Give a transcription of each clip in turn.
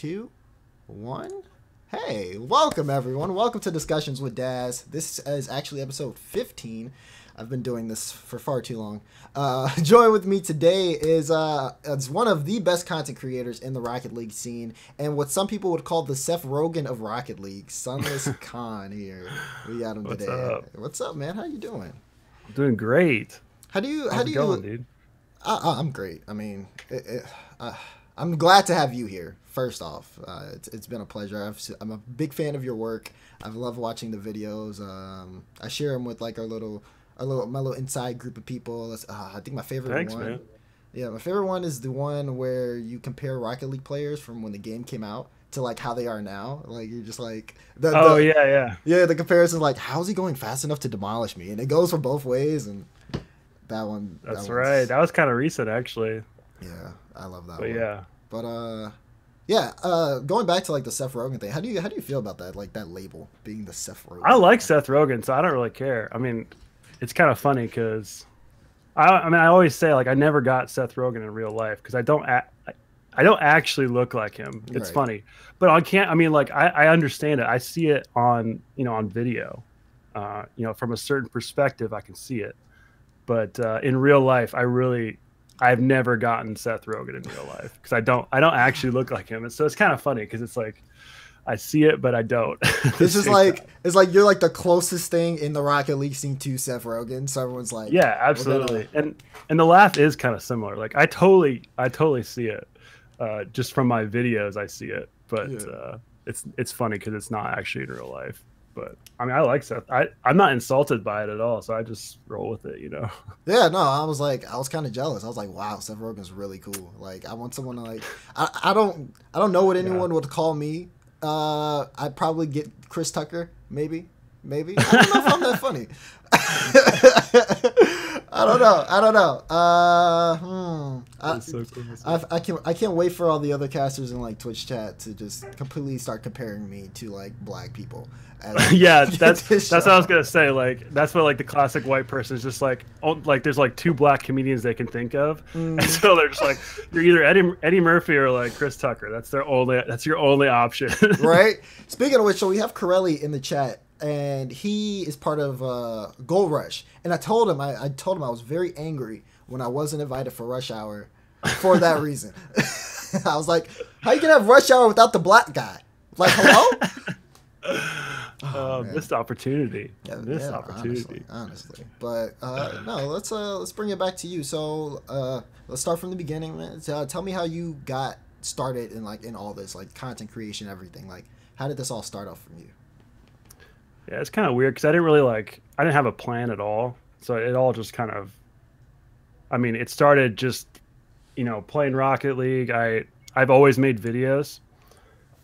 two, one. Hey, welcome everyone. Welcome to Discussions with Daz. This is actually episode 15. I've been doing this for far too long. Join with me today is one of the best content creators in the Rocket League scene, and what some people would call the Seth Rogen of Rocket League, SunlessKhan here. We got him What's today. up? What's up, man? How you doing? I'm doing great. How do you Going, dude? I'm great. I mean, I'm glad to have you here. First off, it's been a pleasure. I'm a big fan of your work. I've loved watching the videos. I share them with like my little inside group of people. I think my favorite Thanks, one. man. Yeah, my favorite one is the one where you compare Rocket League players from when the game came out to like how they are now. Like you're just like yeah, the comparison, like how's he going fast enough to demolish me? And it goes for both ways. And that one. That's right. That was kind of recent, actually. Yeah, I love that But one. yeah. But going back to like the Seth Rogen thing, how do you feel about that? Like that label being the Seth Rogen. I like Seth Rogen, so I don't really care. I mean, it's kind of funny because I always say like I never got Seth Rogen in real life because I don't actually look like him. It's Right. funny, but I understand it. I see it on video. From a certain perspective, I can see it. But in real life, I've never gotten Seth Rogen in real life because I don't actually look like him. And so it's kind of funny because it's like I see it, but I don't. It's just like it's like you're like the closest thing in the Rocket League scene to Seth Rogen. So everyone's like, yeah, absolutely. And the laugh is kind of similar. Like I totally see it. Just from my videos, I see it, but it's funny because it's not actually in real life. But I mean, I like Seth. I'm not insulted by it at all, so I just roll with it, Yeah, no, I was kind of jealous. I was like, wow, Seth Rogen's really cool. Like, I want someone to like, I don't know what anyone would call me. I'd probably get Chris Tucker, maybe. I don't know if I'm that funny. I don't know. So cool. I can't wait for all the other casters in like Twitch chat to just completely start comparing me to like black people. Yeah, that's what I was gonna say. Like that's what like the classic white person is just like. Oh, like there's like two black comedians they can think of, and so they're just like you're either Eddie Murphy or like Chris Tucker. That's your only option. Right. Speaking of which, so we have Corelli in the chat, and he is part of Gold Rush. And I told him I was very angry when I wasn't invited for Rush Hour for that reason. I was like, how you gonna have Rush Hour without the black guy? Like, hello? Missed opportunity. Yeah, Opportunity. Honestly. But no, let's bring it back to you. So let's start from the beginning, man. Tell me how you got started in all this, like content creation, everything. Like, how did this all start off from you? Yeah, it's kind of weird because I didn't have a plan at all. So it all just kind of, I mean, it started just, playing Rocket League. I've always made videos.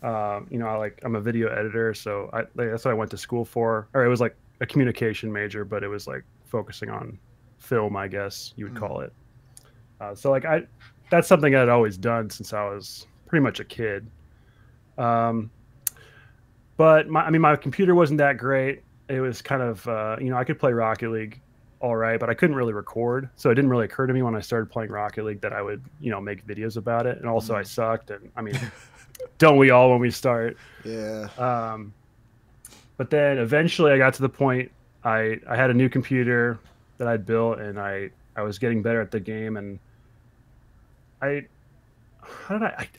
I'm a video editor, so that's what I went to school for. Or it was like a communication major, but it was like focusing on film, I guess you would call it. That's something I'd always done since I was pretty much a kid. But my computer wasn't that great. It was kind of, I could play Rocket League all right, but I couldn't really record. So it didn't really occur to me when I started playing Rocket League that I would, make videos about it. And also I sucked. And I mean, don't we all when we start? Yeah. But then eventually I got to the point I had a new computer that I'd built and I was getting better at the game. And I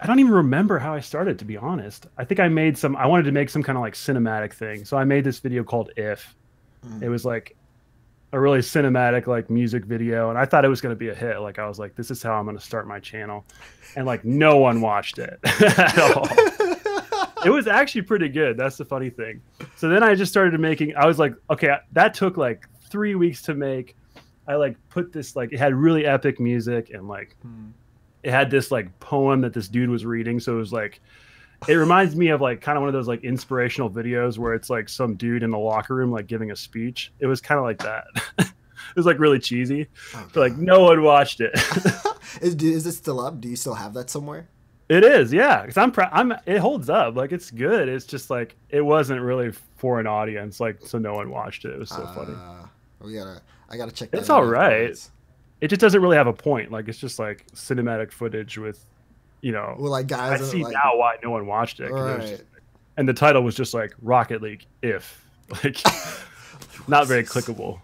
don't even remember how I started, to be honest. I think I wanted to make some kind of like cinematic thing. So I made this video called If. It was like a really cinematic like music video. And I thought it was going to be a hit. Like I was like, this is how I'm going to start my channel. And like no one watched it at all. It was actually pretty good. That's the funny thing. So then I just started I was like, okay, that took like 3 weeks to make. I like put this, like it had really epic music and like, it had this like poem that this dude was reading. So it was like, it reminds me of like kind of one of those like inspirational videos where it's like some dude in the locker room, like giving a speech. It was kind of like that. It was like really cheesy, but like no one watched it. Is it still up? Do you still have that somewhere? It is. Yeah. Cause it holds up. Like it's good. It's just like, it wasn't really for an audience. Like, so no one watched it. It was so funny. I gotta check that out. It's all right. It just doesn't really have a point. Like it's just like cinematic footage with you know, Well, like I guys, see like now why no one watched it. 'Cause it was right. just, and the title was just like Rocket League if, like, not very clickable.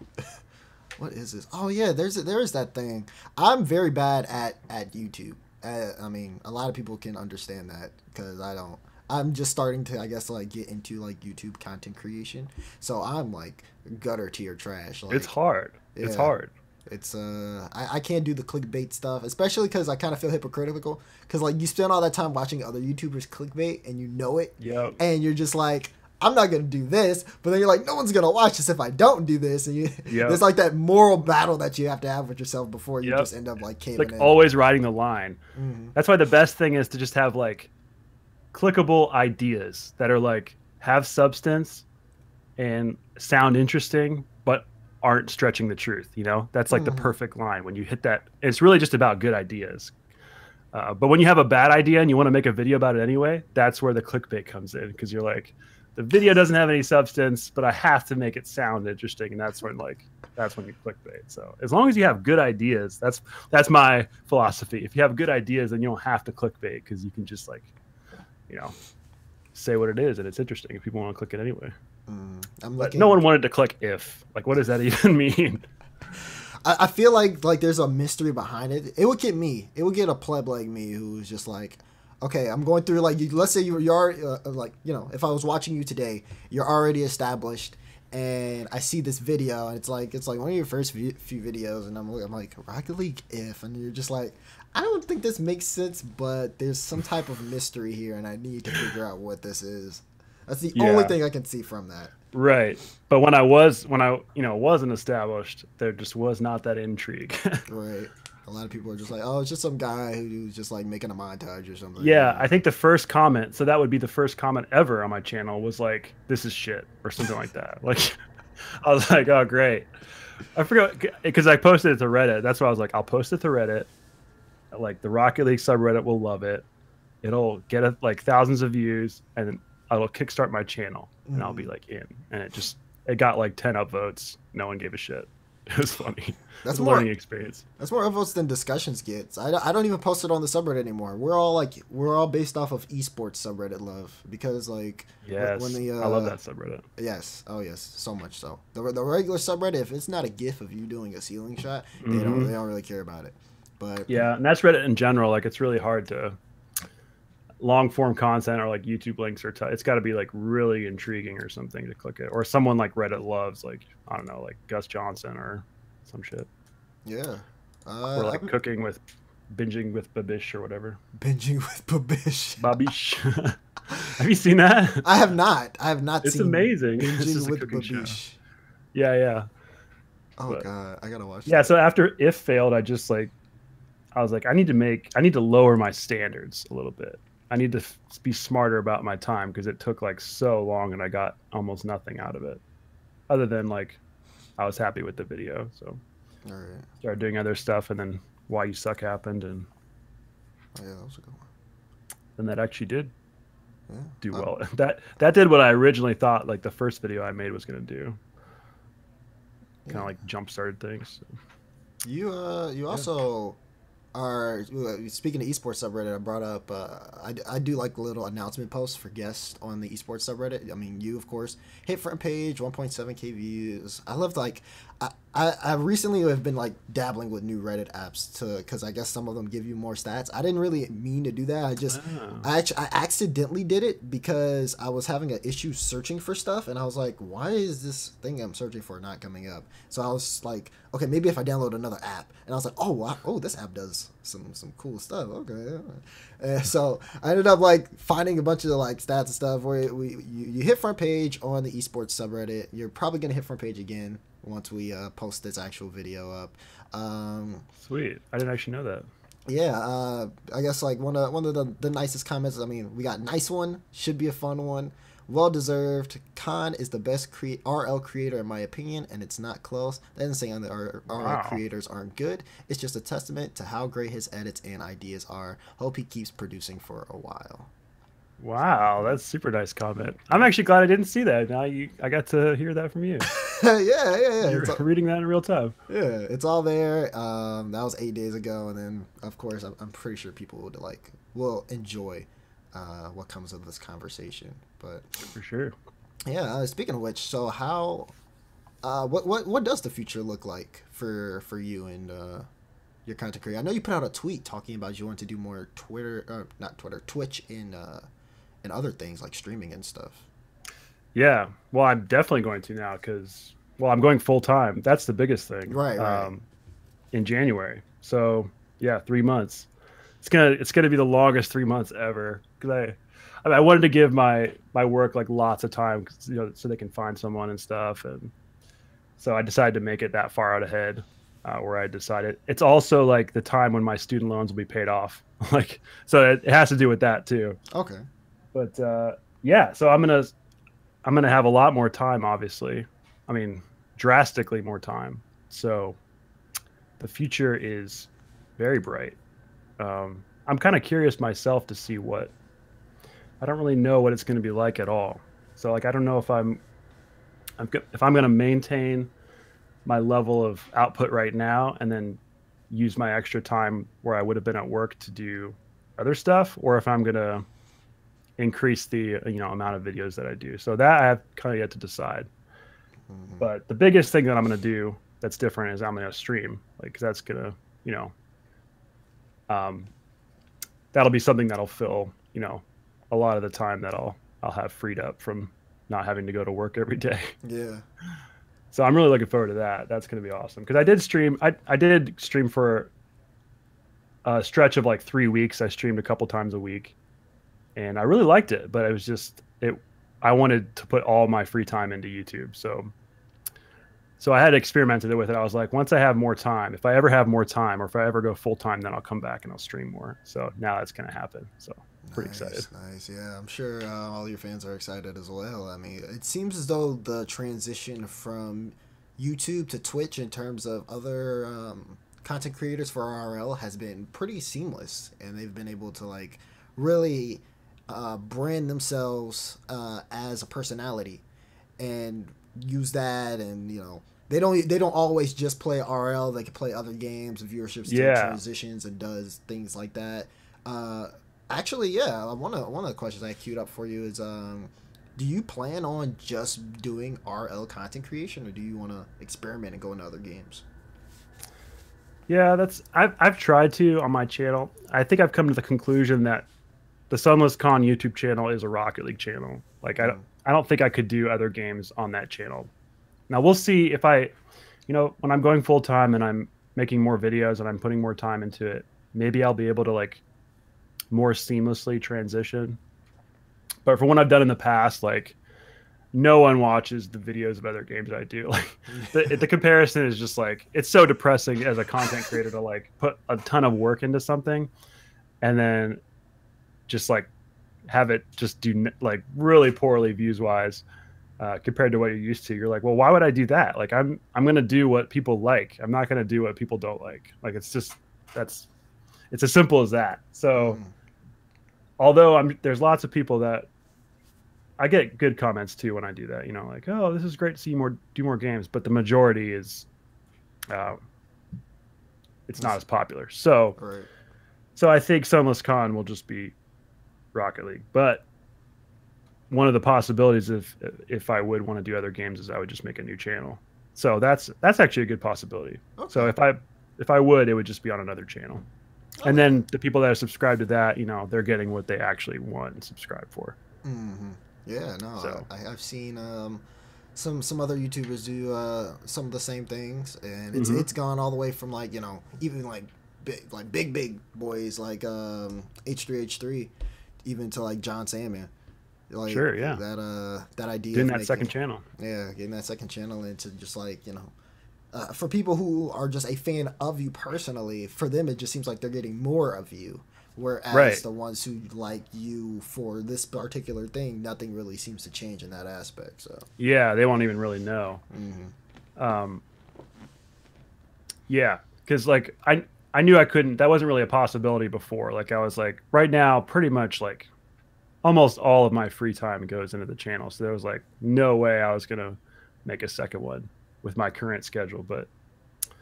What is this? Oh yeah, there is that thing. I'm very bad at YouTube. I mean, a lot of people can understand that because I don't. I'm just starting to, I guess, like get into like YouTube content creation. So I'm like gutter tier trash. It's Like, hard. It's yeah, hard. it's I can't do the clickbait stuff, especially because I kind of feel hypocritical. Because like you spend all that time watching other YouTubers clickbait and you know it, Yep. and you're just like, I'm not gonna do this, but then you're like, no one's gonna watch this if I don't do this, and you Yep. there's like that moral battle that you have to have with yourself before you Yep. just end up like caving Like in. always riding the line. Mhm. That's why the best thing is to just have like clickable ideas that are like have substance and sound interesting, but aren't stretching the truth. You know, that's like the perfect line when you hit that. It's really just about good ideas. But when you have a bad idea and you want to make a video about it anyway, that's where the clickbait comes in, because you're like, the video doesn't have any substance, but I have to make it sound interesting, and that's when you clickbait. So as long as you have good ideas, that's my philosophy. If you have good ideas, then you don't have to clickbait, because you can just like, you know, say what it is and it's interesting if people want to click it anyway. But no one wanted to click if. Like, what does that even mean? I feel like there's a mystery behind it. It would get me. It would get a pleb like me who's just like, okay, I'm going through like let's say you're like, you know, if I was watching you today, you're already established, and I see this video and it's like one of your first few videos, and I'm like Rocket League if, and you're just like, I don't think this makes sense, but there's some type of mystery here, and I need to figure out what this is. That's the only thing I can see from that. Right. But when I wasn't established, there just was not that intrigue. Right. A lot of people are just like, oh, it's just some guy who's just like making a montage or something. Yeah, I think the first comment, so that would be the first comment ever on my channel, was like, this is shit, or something like that. Like, I was like, oh, great. I forgot, because I posted it to Reddit. That's why I was like, I'll post it to Reddit. Like, the Rocket League subreddit will love it. It'll get like thousands of views, and it'll kickstart my channel, and I'll be like in. And it got like 10 upvotes. No one gave a shit. It was funny. That's a learning experience. That's more upvotes than discussions gets. I don't even post it on the subreddit anymore. We're all based off of esports subreddit love, because like yes, I love that subreddit. Yes, oh yes, so much so. The regular subreddit, if it's not a GIF of you doing a ceiling shot, they don't really care about it. But yeah, and that's Reddit in general. Like, it's really hard to long form content, or like YouTube links, or it's got to be like really intriguing or something to click it, or someone like Reddit loves, like, I don't know, like Gus Johnson or some shit. Yeah. Or like binging with Babish or whatever. Binging with Babish. Babish. Have you seen that? I have not. It's amazing. Binging with Babish. Show. Yeah. Oh god, I gotta watch. Yeah, that. so after If failed, I was like, I need to lower my standards a little bit. I need to be smarter about my time, because it took like so long and I got almost nothing out of it, other than like I was happy with the video. So started doing other stuff, and then Why You Suck happened, and that was a good one. And that actually did do well. That did what I originally thought like the first video I made was going to do. Kind of like jump started things. So. You also are, speaking of esports subreddit, I brought up I do like little announcement posts for guests on the esports subreddit. I mean, you of course hit front page, 1.7k views. I love like I recently have been like dabbling with new Reddit apps because I guess some of them give you more stats. I didn't really mean to do that. I accidentally did it because I was having an issue searching for stuff, and I was like, why is this thing I'm searching for not coming up? So I was like, okay, maybe if I download another app. And I was like, oh wow, this app does some cool stuff. Okay, and so I ended up like finding a bunch of like stats and stuff where you hit front page on the esports subreddit. You're probably gonna hit front page again once we post this actual video up. Sweet, I didn't actually know that. Yeah, I guess like one of the nicest comments. I mean, we got nice one, should be a fun one, well deserved. Khan is the best RL creator in my opinion, and it's not close. That isn't saying that our RL creators aren't good. It's just a testament to how great his edits and ideas are. Hope he keeps producing for a while. Wow, that's super nice comment. I'm actually glad I didn't see that. I got to hear that from you. Yeah, yeah, yeah. You're reading that in real time. Yeah, it's all there. That was 8 days ago, and then of course I'm pretty sure people would will enjoy what comes of this conversation. But For sure. yeah, speaking of which, so how what does the future look like for you and your content career? I know you put out a tweet talking about you want to do more not Twitter, Twitch and other things like streaming and stuff. Yeah. Well, I'm definitely going to now because, well, I'm going full time. That's the biggest thing. Right, right. In January. So yeah, 3 months. It's gonna be the longest 3 months ever because I wanted to give my work like lots of time, 'cause, so they can find someone and stuff, and so I decided to make it that far out ahead. Where I decided it's also like the time when my student loans will be paid off. Like, so it has to do with that too. Okay. But yeah, so I'm gonna have a lot more time, obviously. I mean, drastically more time. So the future is very bright. I'm kind of curious myself to see what I don't really know what it's going to be like at all. So like I don't know if I'm going to maintain my level of output right now and then use my extra time where I would have been at work to do other stuff, or if I'm going to increase the amount of videos that I do. So that I have kind of yet to decide. Mm-hmm. But the biggest thing that I'm going to do that's different is I'm going to stream, like, 'cause that's going to, um, that'll be something that'll fill, a lot of the time that I'll have freed up from not having to go to work every day. Yeah. So I'm really looking forward to that. That's going to be awesome. Because I did stream for a stretch of like 3 weeks. I streamed a couple times a week, and I really liked it. But it was just I wanted to put all my free time into YouTube. So I had experimented with it. I was like, once I have more time, if I ever have more time, or if I ever go full time, then I'll come back and I'll stream more. So now that's going to happen. So pretty excited. Nice. Yeah, I'm sure all your fans are excited as well. I mean, it seems as though the transition from YouTube to Twitch in terms of other content creators for RL has been pretty seamless, and they've been able to like really brand themselves as a personality and use that, and they don't always just play RL. They can play other games. Viewership still transitions and does things like that. Actually, yeah. One of the questions I queued up for you is, do you plan on just doing RL content creation, or do you want to experiment and go into other games? Yeah, I've tried to on my channel. I think I've come to the conclusion that the SunlessKhan YouTube channel is a Rocket League channel. Like I don't think I could do other games on that channel. Now we'll see if when I'm going full time and I'm making more videos and I'm putting more time into it, maybe I'll be able to like more seamlessly transition. But for what I've done in the past, like no one watches the videos of other games I do. Like the comparison is just like, it's so depressing as a content creator to like put a ton of work into something and then just like have it just do like really poorly views wise compared to what you're used to. You're like, well, why would I do that? Like I'm going to do what people like. I'm not going to do what people don't like. Like it's as simple as that. So although there's lots of people that I get good comments too when I do that, like, oh, this is great to see you do more games, but the majority is it's not as popular. So Right. So I think SunlessKhan will just be Rocket League. But one of the possibilities if I would want to do other games is I would just make a new channel. So that's actually a good possibility. Okay. So if I would, it would just be on another channel. Okay. And then the people that are subscribed to that, they're getting what they actually want and subscribe for. Mm-hmm. Yeah, no, so. I've seen some other YouTubers do some of the same things, and it's gone all the way from like even like big boys like H3H3, even to like John Salmon. Like, sure, yeah. That idea getting that second channel. Yeah, getting that second channel into just like for people who are just a fan of you personally, for them it just seems like they're getting more of you. Whereas the ones who like you for this particular thing, nothing really seems to change in that aspect. So yeah, they won't even really know. Yeah, because like I knew I couldn't. That wasn't really a possibility before. Like I was like, right now, pretty much like almost all of my free time goes into the channel. So there was like no way I was gonna make a second one with my current schedule. But I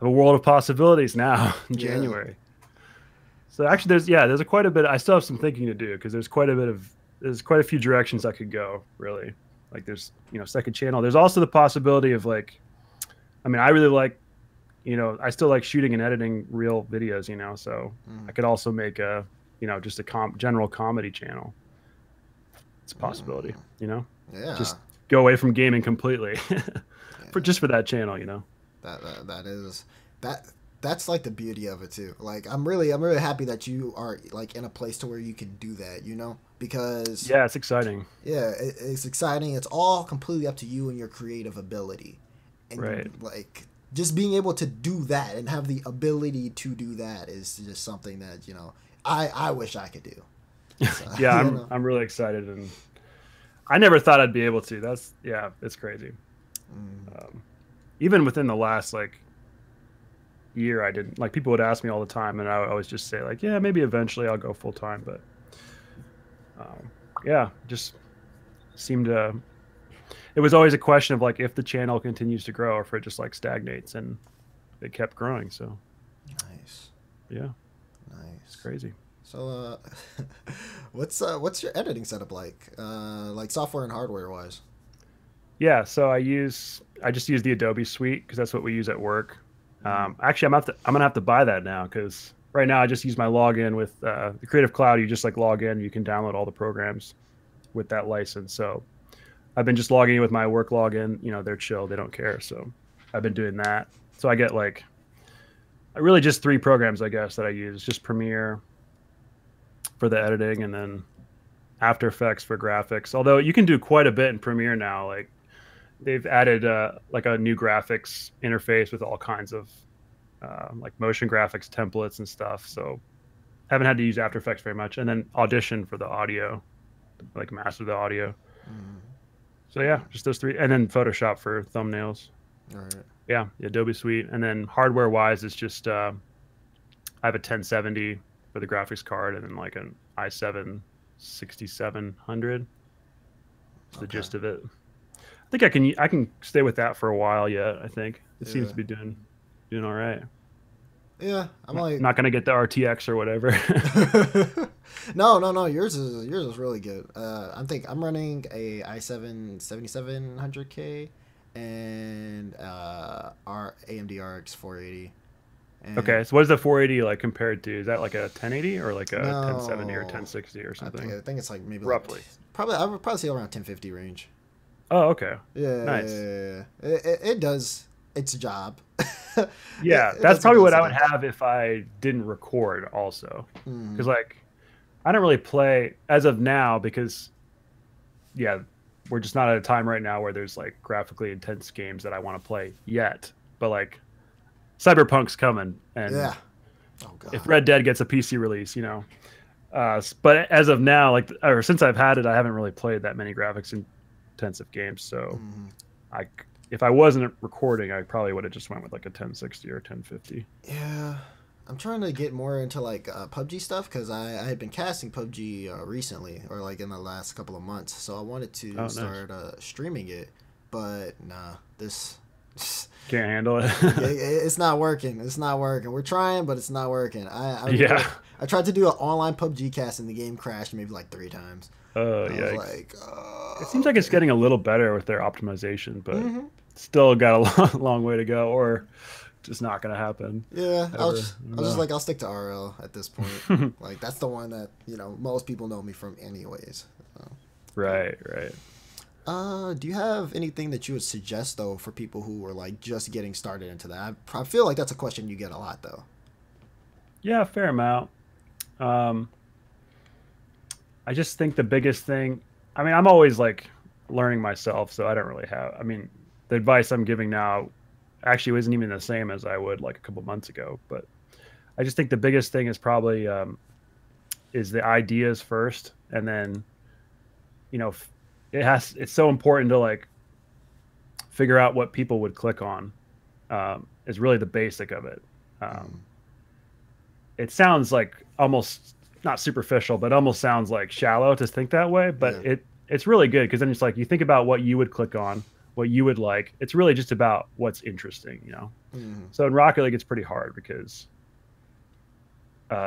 have a world of possibilities now in Yeah. January. So actually, there's a quite a bit. I still have some thinking to do because there's quite a few directions I could go. Really, like there's second channel. There's also the possibility of like, I mean, I really like, I still like shooting and editing real videos. So I could also make a just a general comedy channel. It's a possibility. Yeah. Just go away from gaming completely for Yeah. just for that channel. That is that that's like the beauty of it too. Like I'm really happy that you are like in a place to where you can do that, because Yeah, it's exciting. yeah, it's exciting. It's all completely up to you and your creative ability. Right. And like just being able to do that and have the ability to do that is just something that, I wish I could do. So, Yeah, I'm really excited, and I never thought I'd be able to. It's crazy. Even within the last like year, I didn't like people would ask me all the time, and I would always just say like, yeah, maybe eventually I'll go full time, but yeah, just seemed to. It was always a question of like if the channel continues to grow or if it just like stagnates, and it kept growing. So nice. yeah, it's Nice. crazy. So, what's your editing setup like software and hardware wise? Yeah, so I just use the Adobe suite because that's what we use at work. Mm. Actually, I'm gonna have to buy that now because right now I just use my login with the Creative Cloud. You just like log in, you can download all the programs with that license. So I've been just logging in with my work login. They're chill, they don't care. So I've been doing that. So I get like really just three programs, I guess, that I use: just Premiere for the editing, and then After Effects for graphics. Although you can do quite a bit in Premiere now, like they've added like a new graphics interface with all kinds of like motion graphics templates and stuff. So haven't had to use After Effects very much. And then Audition for the audio, like master the audio. Mm. So yeah, just those three, and then Photoshop for thumbnails. All right. Yeah, the Adobe Suite, and then hardware wise, it's just I have a 1070 for the graphics card, and then like an i7 6700. That's the Okay. gist of it. I think I can stay with that for a while yet. I think it seems Yeah. to be doing all right. Yeah. I'm I'm like, not gonna get the RTX or whatever. no. Yours is really good. I'm running a i7 7700K and our AMD RX 480. And Okay, so what is the 480 like compared to? Is that like a 1080 or like a 1070 or no, 1060 or something? I think it's like maybe like Roughly. probably I would probably say around 1050 range. Oh, okay. Yeah, Nice. it does its job. it, Yeah, it that's does a probably good what I would job. have if I didn't record also. Because Mm, like I don't really play as of now because yeah, we're just not at a time right now where there's like graphically intense games that I want to play yet. But like Cyberpunk's coming, and yeah. Oh if God. Red Dead gets a PC release, but as of now, like or since I've had it, I haven't really played that many graphics intensive games. So Mm, I, if I wasn't recording, I probably would have just went with like a 1060 or 1050. yeah. I'm trying to get more into like PUBG stuff because I had been casting PUBG recently or like in the last couple of months. So I wanted Oh, to nice. start streaming it, but nah, this Can't handle it. it's not working. It's not working. We're trying, but it's not working. Yeah. I tried to do an online PUBG cast and the game crashed maybe like 3 times. Oh, I was yikes. like, It seems like it's okay. getting a little better with their optimization, but Hmm. still got a long way to go, or just not going to happen Yeah, ever. I I don't was just know. like, I'll stick to RL at this point. Like that's the one that most people know me from, anyways. So. Right, right. Do you have anything that you would suggest though for people who are like just getting started into that? I feel like that's a question you get a lot though. Yeah, a fair amount. Um, I just think the biggest thing, I mean, I'm always like learning myself, so I don't really have, I mean, the advice I'm giving now actually isn't even the same as I would like a couple months ago, but I just think the biggest thing is probably is the ideas first, and then, you know, it's so important to like figure out what people would click on, is really the basic of it. Um, Mm, it sounds like almost not superficial, but almost sounds like shallow to think that way. But Yeah. it's really good because then it's like you think about what you would click on, what you would like. It's really just about what's interesting, you know. Mm-hmm. So in Rocket League, it's pretty hard because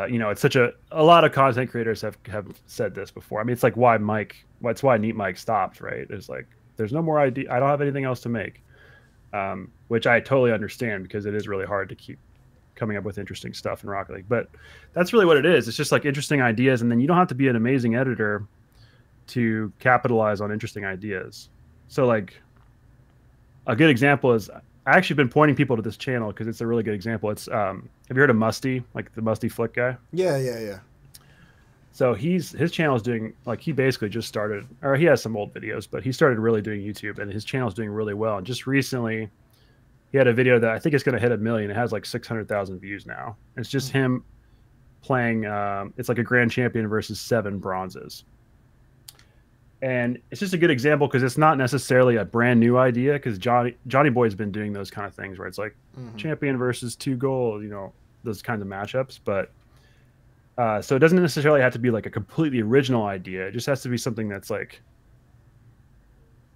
you know, it's such a lot of content creators have said this before. I mean, it's like why Neat Mike stopped, right? It's like there's no more idea. I don't have anything else to make, which I totally understand because it is really hard to keep coming up with interesting stuff in Rocket League. But that's really what it is. It's just like interesting ideas, and then you don't have to be an amazing editor to capitalize on interesting ideas. So like a good example is I actually been pointing people to this channel because it's a really good example. It's have you heard of Musty, like the Musty Flick guy? Yeah. So his channel is doing like he basically just started, or he has some old videos, but he started really doing YouTube, and his channel is doing really well. And just recently, he had a video that I think is going to hit 1 million. It has like 600,000 views now. It's just him playing. It's like a grand champion versus 7 bronzes. And it's just a good example because it's not necessarily a brand new idea because Johnny Boy's been doing those kind of things where it's like champion versus 2 goals, you know, those kinds of matchups. But so it doesn't necessarily have to be like a completely original idea. It just has to be something that's like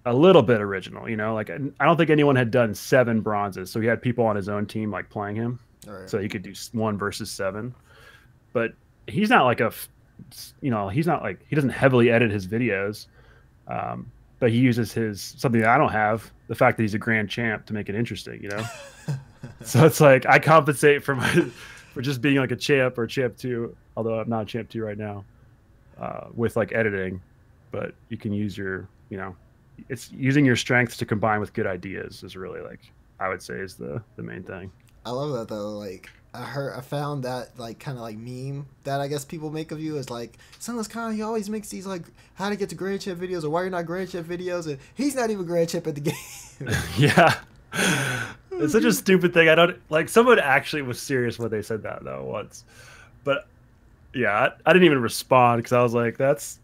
a little bit original, you know. Like I don't think anyone had done 7 bronzes, so he had people on his own team like playing him, so he could do 1 versus 7. But he's not like you know, he's not like he doesn't heavily edit his videos, but he uses something that I don't have, the fact that he's a grand champ, to make it interesting, you know. So it's like I compensate for just being like a champ or champ 2, although I'm not champ 2 right now, with like editing. But you can use your, you know, it's using your strengths to combine with good ideas is really like I would say is the main thing. I love that though. Like I found that like kind of like meme that I guess people make of you is like SunlessKhan. He always makes these like how to get to grand champ videos or why you're not grand champ videos, and he's not even grand champ at the game. Yeah, it's such a stupid thing. I don't like. Someone actually was serious when they said that though once, but yeah, I didn't even respond because I was like, that's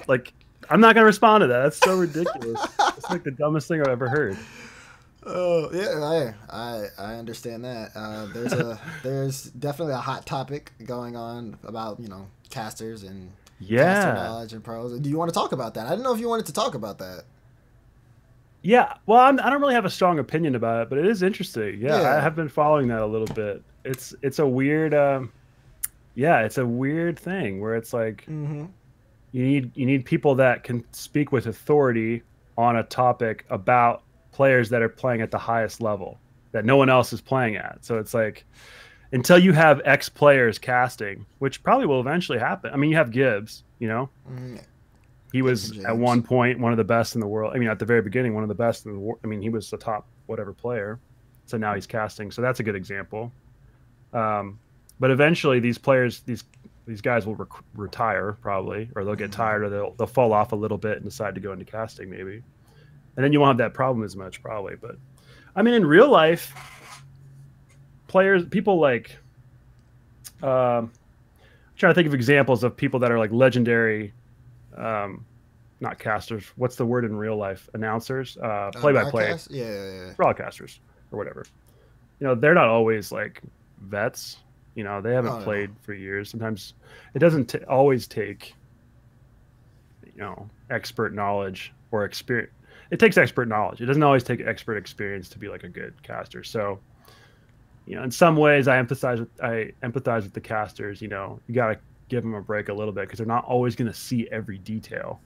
like I'm not gonna respond to that. That's so ridiculous. It's like the dumbest thing I've ever heard. Oh yeah, I understand that. There's definitely a hot topic going on about, you know, casters and caster knowledge and pros. Do you want to talk about that? I didn't know if you wanted to talk about that. Yeah, well, I don't really have a strong opinion about it, but it is interesting. Yeah, I have been following that a little bit. It's a weird, it's a weird thing where it's like you need people that can speak with authority on a topic about players that are playing at the highest level that no one else is playing at. So it's like until you have X players casting, which probably will eventually happen. I mean, you have Gibbs, you know, he was at one point one of the best in the world. I mean, at the very beginning, one of the best in the world. I mean, he was the top whatever player. So now he's casting. So that's a good example. But eventually these players, these guys will retire probably, or they'll get tired, or they'll fall off a little bit and decide to go into casting maybe. And then you won't have that problem as much probably. But I mean, in real life, people like, trying to think of examples of people that are like legendary, not casters. What's the word in real life? Announcers, play-by-play, broadcasters or whatever. You know, they're not always like vets. You know, they haven't played for years. Sometimes it doesn't always take, you know, expert knowledge or experience. It takes expert knowledge. It doesn't always take expert experience to be like a good caster. So, you know, in some ways I empathize with the casters. You know, you got to give them a break a little bit because they're not always going to see every detail.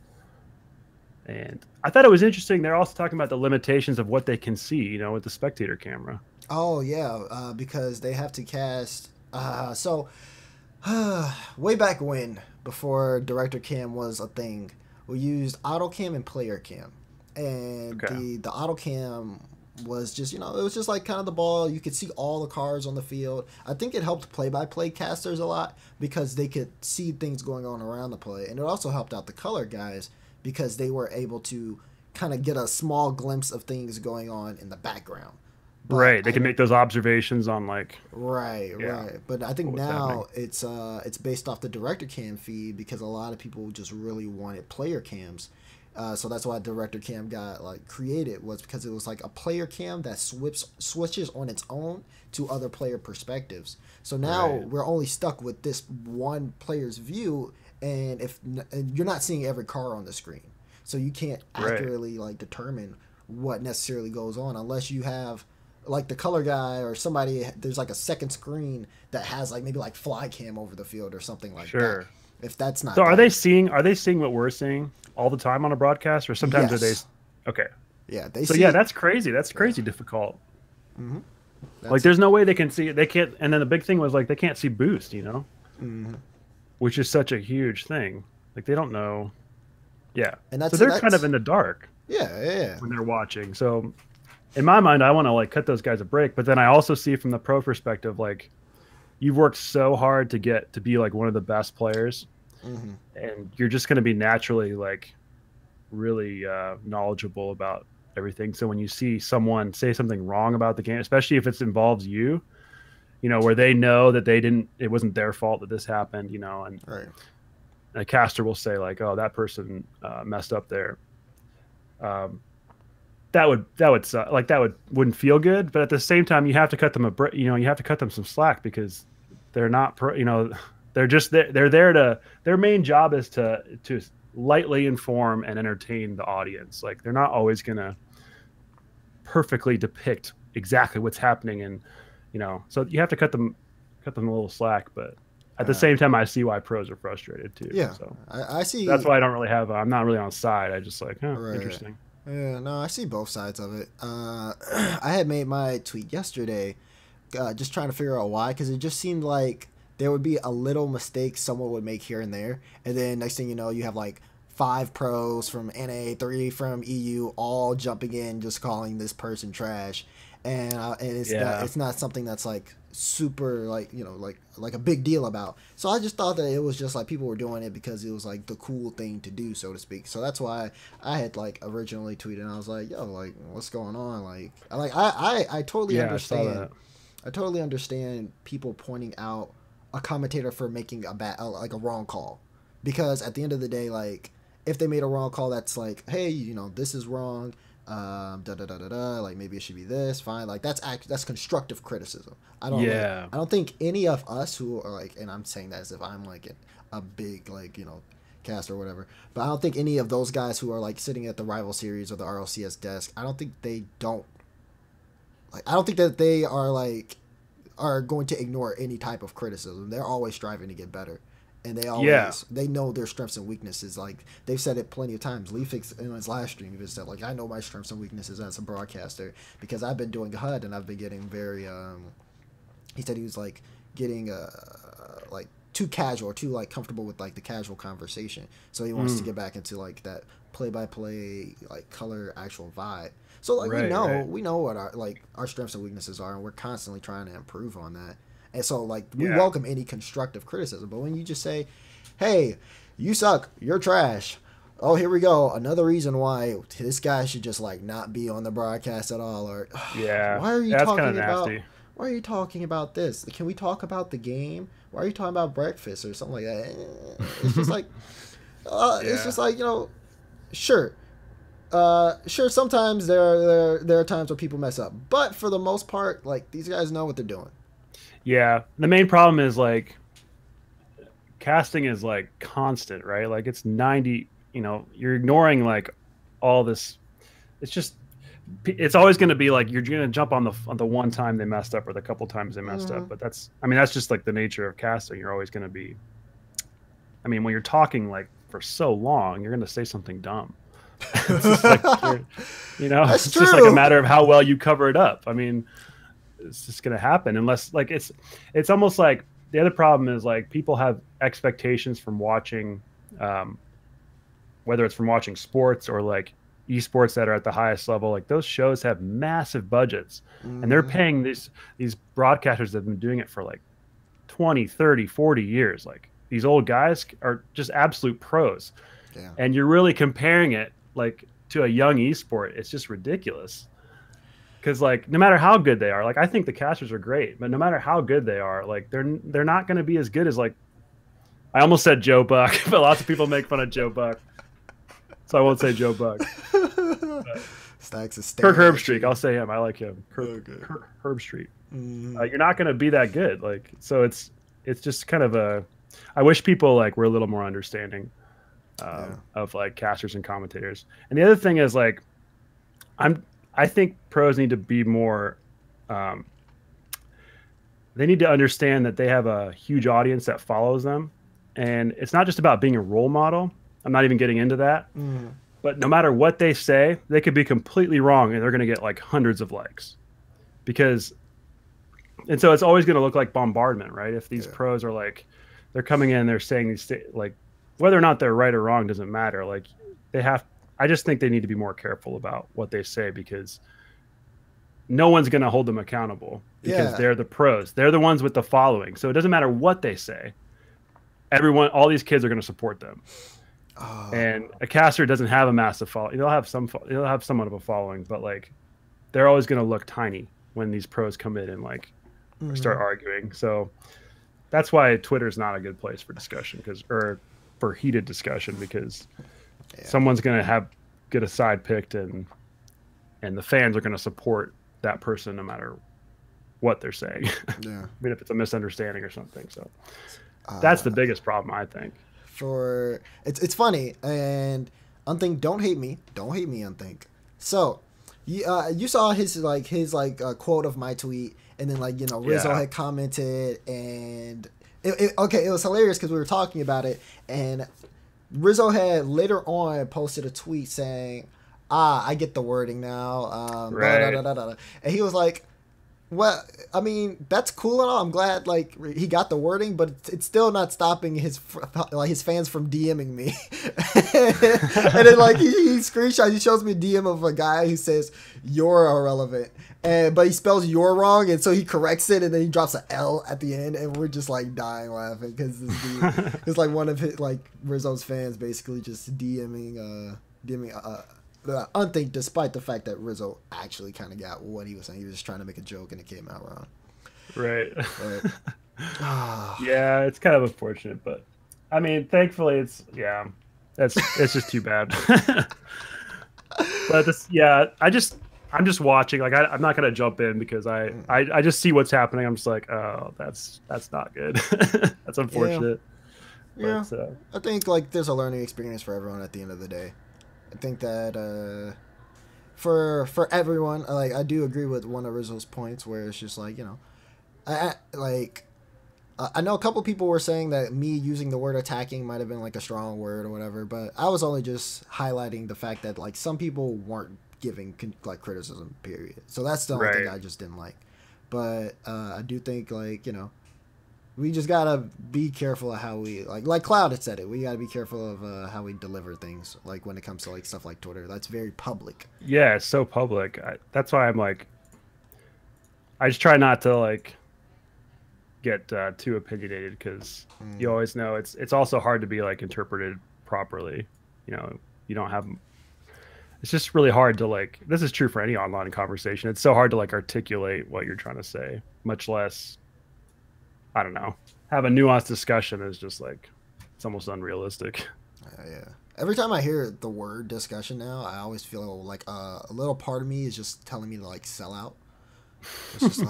And I thought it was interesting. They're also talking about the limitations of what they can see, you know, with the spectator camera. Oh yeah, because they have to cast. Way back when, before director cam was a thing, we used auto cam and player cam. And the auto cam was just, you know, it was just like kind of the ball. You could see all the cards on the field. I think it helped play-by-play casters a lot because they could see things going on around the play. And it also helped out the color guys because they were able to kind of get a small glimpse of things going on in the background. But right, they can make those observations on like right. But I think now it's based off the director cam feed because a lot of people just really wanted player cams. So that's why director cam got like created, was because it was like a player cam that switches on its own to other player perspectives. So now we're only stuck with this one player's view, and and you're not seeing every car on the screen, so you can't accurately like determine what necessarily goes on unless you have like the color guy or somebody. There's like a second screen that has like maybe like fly cam over the field or something like that. If that's not, so are they seeing what we're seeing all the time on a broadcast, or sometimes are they? Okay. Yeah, that's crazy. That's crazy difficult. Mm-hmm. Like, there's no way they can see it. They can't. And then the big thing was like they can't see boost, which is such a huge thing. Like they don't know. Yeah, and so they're kind of in the dark. Yeah. When they're watching, so in my mind, I want to like cut those guys a break. But then I also see from the pro perspective, like you've worked so hard to get to be like one of the best players, and you're just going to be naturally like really knowledgeable about everything. So when you see someone say something wrong about the game, especially if it involves you, where they know that it wasn't their fault that this happened, and a caster will say like, oh, that person messed up there. That would suck. Like wouldn't feel good, but at the same time, you have to cut them you have to cut them some slack, because they're not they're just they're there to, their main job is to lightly inform and entertain the audience. Like they're not always gonna perfectly depict exactly what's happening, and so you have to cut them a little slack. But at the same time, I see why pros are frustrated too. Yeah, so I see. That's why I don't really have. I'm not really on side. I just like, interesting. Yeah, no, I see both sides of it. I had made my tweet yesterday, just trying to figure out why, because it just seemed like there would be a little mistake someone would make here and there, and then next thing you know, you have like 5 pros from NA, 3 from EU, all jumping in, just calling this person trash, and it's not something that's like super like like a big deal about. So I just thought that it was just like people were doing it because it was like the cool thing to do, so to speak. So that's why I had like originally tweeted, and I was like, yo, like what's going on? I totally understand. I totally understand people pointing out a commentator for making a wrong call, because at the end of the day, like if they made a wrong call, that's like, hey, this is wrong. Like maybe it should be this. Fine, like that's constructive criticism. I don't think any of us who are like, and I'm saying that as if I'm like a big like cast or whatever, but I don't think any of those guys who are like sitting at the rival series or the RLCS desk, I don't think that they are going to ignore any type of criticism. They're always striving to get better. And they know their strengths and weaknesses. Like they've said it plenty of times. Leafix in his last stream even said like, I know my strengths and weaknesses as a broadcaster, because I've been doing HUD and I've been getting very he said he was like getting like too casual or too like comfortable with like the casual conversation. So he wants to get back into like that play-by-play like color actual vibe. So like we know what our strengths and weaknesses are, and we're constantly trying to improve on that. And so, like, we welcome any constructive criticism. But when you just say, hey, you suck, you're trash. Oh, here we go. Another reason why this guy should just, like, not be on the broadcast at all. Or, why are you talking about this? Can we talk about the game? Why are you talking about breakfast or something like that? It's just like, it's just like, sure. Sure, sometimes there are times where people mess up. But for the most part, like, these guys know what they're doing. Yeah, the main problem is like casting is like constant, right? Like it's 90, you're ignoring like all this. It's always going to be like you're going to jump on the one time they messed up or the couple times they messed up. But that's just like the nature of casting. You're always going to be. When you're talking like for so long, you're going to say something dumb. It's just like it's just like a matter of how well you cover it up. It's just going to happen unless like it's almost like the other problem is like people have expectations from watching, whether it's from watching sports or like esports that are at the highest level. Like those shows have massive budgets and they're paying these broadcasters that have been doing it for like 20, 30, 40 years. Like these old guys are just absolute pros. Yeah. And you're really comparing it like to a young esport. It's just ridiculous. Because like no matter how good they are, like I think the casters are great, but no matter how good they are, like they're not going to be as good as like I almost said Joe Buck, but lots of people make fun of Joe Buck. so I won't say Joe Buck. Stacks is Kirk Herbstreit. I'll say him. I like him. Okay. Kirk Herbstreit. Mm-hmm. You're not going to be that good. Like, so it's just kind of a. I wish people like were a little more understanding of like casters and commentators. And the other thing is like, I think pros need to be more. They need to understand that they have a huge audience that follows them, and it's not just about being a role model. I'm not even getting into that. Mm. But no matter what they say, they could be completely wrong, and they're going to get like hundreds of likes, and so it's always going to look like bombardment, right? If these pros are like, they're coming in, they're saying these like, whether or not they're right or wrong doesn't matter. Like I just think they need to be more careful about what they say, because no one's going to hold them accountable, because they're the pros. They're the ones with the following. So it doesn't matter what they say. All these kids are going to support them. Oh. And a caster doesn't have a massive following. They'll have somewhat of a following, but like they're always going to look tiny when these pros come in and like start arguing. So that's why Twitter's not a good place for discussion, or for heated discussion, because someone's going to get a side picked, and the fans are going to support that person no matter what they're saying. Yeah. I mean, if it's a misunderstanding or something. So that's the biggest problem, I think. It's funny, and Unthink, don't hate me, Unthink. So you saw his quote of my tweet, and then Rizzo had commented, and it was hilarious because we were talking about it, and Rizzo had later on posted a tweet saying, I get the wording now, right. And he was like, well, I mean, that's cool and all. I'm glad he got the wording, but it's still not stopping his fans from DMing me. And then he shows me a DM of a guy who says you're irrelevant, but he spells you're wrong, and so he corrects it, and then he drops an L at the end, and we're just dying laughing because it's one of his Rizzo's fans basically just DMing Unthink, despite the fact that Rizzo actually kind of got what he was saying. He was just trying to make a joke, and it came out wrong. Right. Yeah, it's kind of unfortunate, but I mean, thankfully, it's just too bad. But I'm just watching. I'm not gonna jump in because I just see what's happening. I'm just like, oh, that's not good. That's unfortunate. Yeah. But, I think there's a learning experience for everyone at the end of the day. I think that for everyone, I do agree with one of Rizzo's points where it's just I know a couple people were saying that me using the word attacking might have been a strong word or whatever, but I was only just highlighting the fact that some people weren't giving criticism, period. So that's the only thing I just didn't like. But I do think we just gotta be careful of how we like Cloud had said it. We gotta be careful of how we deliver things. When it comes to stuff like Twitter, that's very public. Yeah, it's so public. That's why I'm I just try not to get too opinionated, because you always know it's also hard to be interpreted properly. You don't have. It's just really hard to This is true for any online conversation. It's so hard to articulate what you're trying to say, much less. I don't know. Have a nuanced discussion is just it's almost unrealistic. Yeah. Every time I hear the word discussion now, I always feel a little part of me is just telling me to sell out. It's just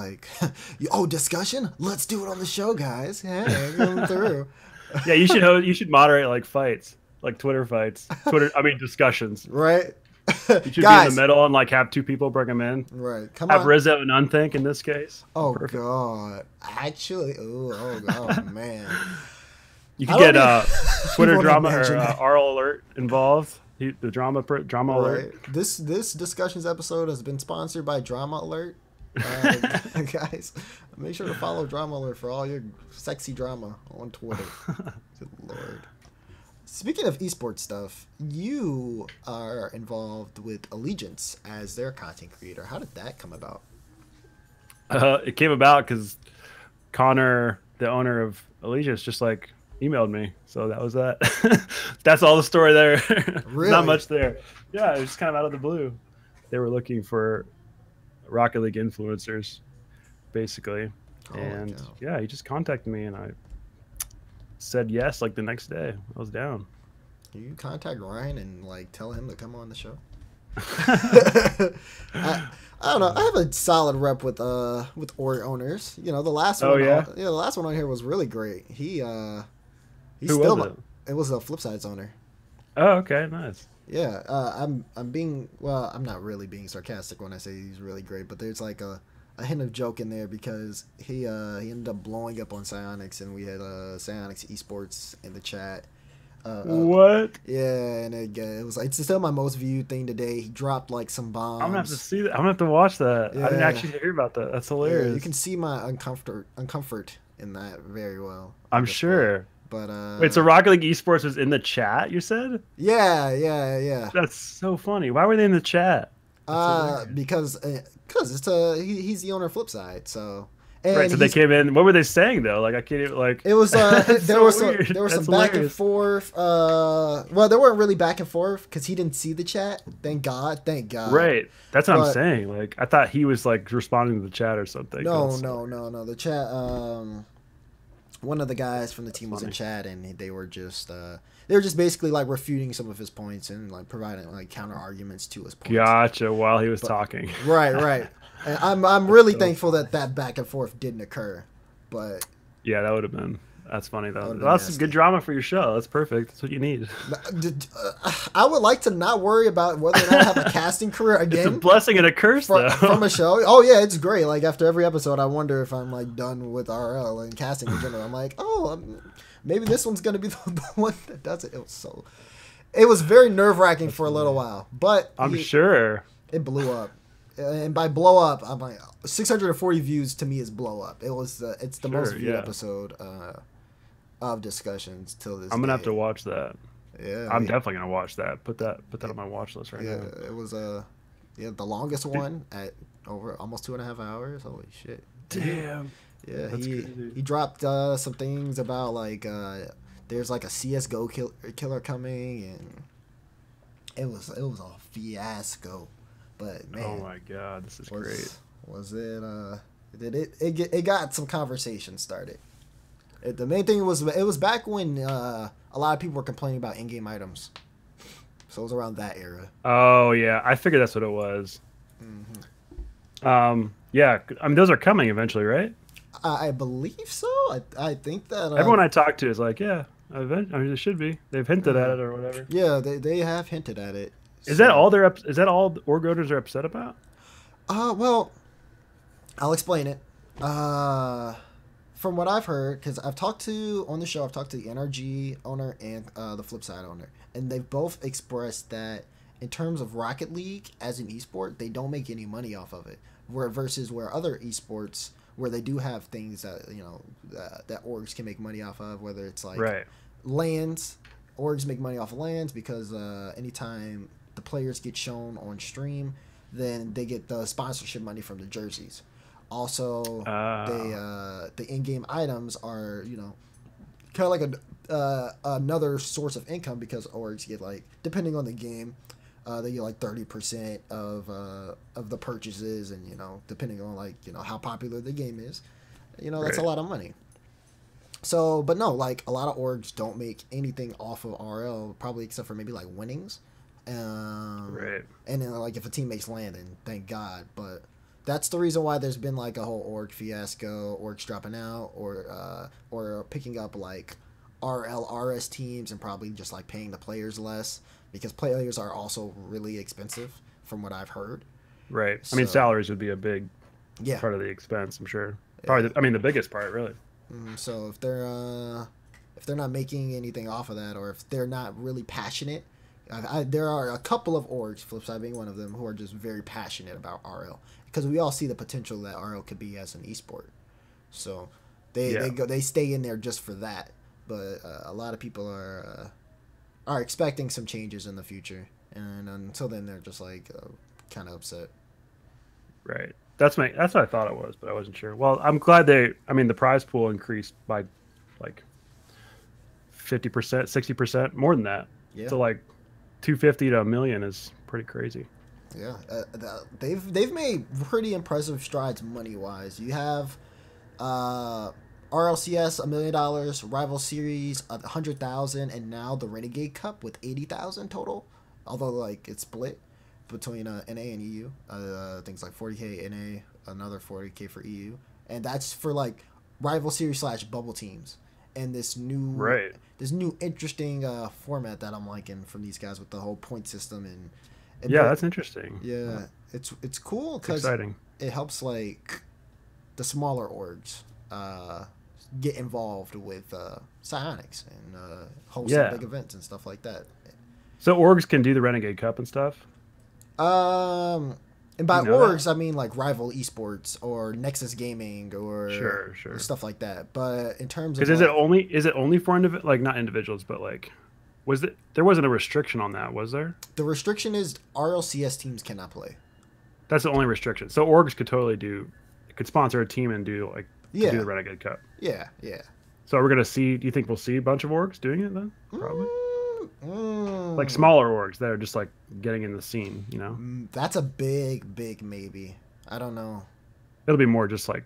discussion? Let's do it on the show, guys. Hey, going through. Yeah, you should moderate fights, Twitter fights. Discussions. Right. You should be in the middle and have two people bring them in. Right. Come on. Have Rizzo and Unthink in this case. Oh, perfect. God. Actually, oh man. You could get Twitter drama or RL Alert involved. The drama alert. This discussions episode has been sponsored by Drama Alert. Guys, make sure to follow Drama Alert for all your sexy drama on Twitter. Good Lord. Speaking of esports stuff, you are involved with Allegiance as their content creator. How did that come about? It came about because Connor, the owner of Allegiance, just emailed me. So that was that. That's all the story there. Really? Not much there. Yeah, it was just kind of out of the blue. They were looking for Rocket League influencers, basically. And yeah, he just contacted me, and I said yes the next day. I was down. You contact Ryan and like tell him to come on the show. I don't know. I have a solid rep with org owners. You know, the last Oh one. yeah. The last one on here was really great. He's Who still. was it? It was a Flipside's owner. Oh, okay, nice. Yeah. I'm being I'm not really being sarcastic when I say he's really great, but there's like a hint of joke in there because he ended up blowing up on Psionics, and we had Psionics Esports in the chat. What? Yeah, and it's still my most viewed thing today. He dropped like some bombs. I'm gonna have to see that. I'm gonna have to watch that. Yeah. I didn't actually hear about that. That's hilarious. Yeah, you can see my uncomfort in that very well. I'm sure. But wait, so Rocket League Esports was in the chat? You said? Yeah. That's so funny. Why were they in the chat? Because it's he's the owner of Flipside, so. And right, so they came in. What were they saying though? Like I can't even like. It was there was some back and hilarious. forth. Well, there weren't really back and forth because he didn't see the chat. Thank God. Right, that's what I'm saying. Like I thought he was like responding to the chat or something. No. The chat. One of the guys from the team was in chat, and they were just basically like refuting some of his points and like providing like counter arguments to his points. Gotcha. While he was talking. Right. And I'm really thankful that back and forth didn't occur, but yeah, that would have been. That's funny though. That's some good drama for your show. That's perfect. That's what you need. I would like to not worry about whether or not I have a casting career again. It's a blessing and a curse though. From a show. Oh yeah, it's great. Like after every episode, I wonder if I'm like done with RL and casting in general. I'm like, maybe this one's gonna be the one that does it. It was very nerve wracking for a little while, but I'm sure it blew up. And by blow up, I'm like 640 views to me is blow up. It's the most viewed episode of discussions till this. I'm gonna have to watch that. Yeah, I'm definitely gonna watch that. Put that on my watch list right now. It was the longest one at over almost 2.5 hours. Holy shit! Damn. Yeah, he dropped some things about like there's like a CS:GO killer coming, and it was a fiasco. But man, oh my god, this is great. Was it? It got some conversation started. The main thing was it was back when a lot of people were complaining about in-game items, so it was around that era. Oh yeah, I figured that's what it was. Mm-hmm. Yeah, I mean those are coming eventually, right? I believe so. I think that everyone I talk to is like, yeah, I mean, it should be. They've hinted at it or whatever. Yeah, they have hinted at it. Is that all org owners are upset about? Well, I'll explain it. From what I've heard, because I've talked to the NRG owner and the Flipside owner, and they've both expressed that in terms of Rocket League as an esport, they don't make any money off of it. Versus other esports where they do have things that that orgs can make money off of, whether it's like LANs. Orgs make money off of LANs because anytime the players get shown on stream, then they get the sponsorship money from the jerseys. Also, the in-game items are kind of like another source of income because orgs get like, depending on the game, they get like 30% of the purchases, and depending on like how popular the game is, that's a lot of money. So, but no, like a lot of orgs don't make anything off of RL, probably except for maybe like winnings. And then like if a team makes land, then thank God. But that's the reason why there's been like a whole org fiasco, orgs dropping out, or picking up like RS teams and probably just like paying the players less because players are also really expensive from what I've heard. Right. So, I mean, salaries would be a big part of the expense, I'm sure. Probably the biggest part, really. So if they're not making anything off of that, or if they're not really passionate, there are a couple of orgs, Flipside being one of them, who are just very passionate about RL because we all see the potential that RL could be as an esport. So they stay in there just for that. But a lot of people are expecting some changes in the future, and until then they're just like kind of upset. Right. That's what I thought it was, but I wasn't sure. Well, I'm glad the prize pool increased by like 50%, 60%, more than that. Yeah. So like 250 to $1 million is pretty crazy. Yeah. They've made pretty impressive strides money wise. You have RLCS $1 million, Rival Series 100,000, and now the Renegade Cup with 80,000 total. Although like it's split between NA and EU. Things like 40K NA, another 40K for EU, and that's for like Rival Series / bubble teams. And this new interesting format that I'm liking from these guys with the whole point system and yeah, that's interesting. Yeah, it's cool because it helps like the smaller orgs get involved with psionics and host some big events and stuff like that. So orgs can do the Renegade Cup and stuff. And by orgs, I mean like Rival Esports or Nexus Gaming or sure stuff like that. But in terms of is it only for like not individuals, but like there wasn't a restriction on that, was there? The restriction is RLCS teams cannot play. That's the only restriction. So orgs could totally could sponsor a team and do do the Renegade Cup. Yeah. So we're gonna see. Do you think we'll see a bunch of orgs doing it then? Probably. Like smaller orgs that are just like getting in the scene, you know. That's a big maybe. I don't know. It'll be more just like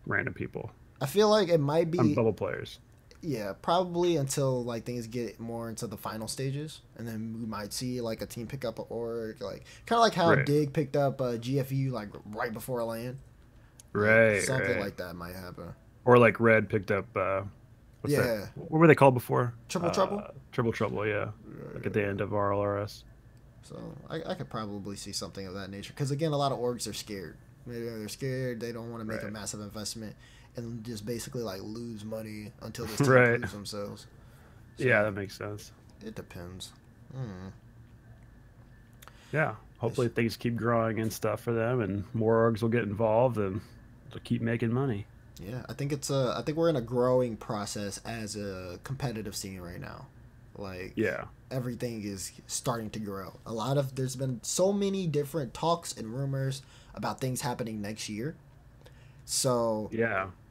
random people. I feel like it might be bubble players. Yeah, probably until like things get more into the final stages, and then we might see like a team pick up an org, like kind of like how Dig picked up GFU like right before LAN. Something like that might happen. Or like Red picked up. What's that? What were they called before? Triple Trouble? Triple Trouble, yeah. Like at the end of RLRS. So I could probably see something of that nature. Because again, a lot of orgs are scared. They're scared. They don't want to make a massive investment and just basically like lose money until this team proves themselves. So yeah, that makes sense. It depends. Yeah. Hopefully things keep growing and stuff for them, and more orgs will get involved and they'll keep making money. Yeah, I think I think we're in a growing process as a competitive scene right now. Like, everything is starting to grow. There's been so many different talks and rumors about things happening next year. So,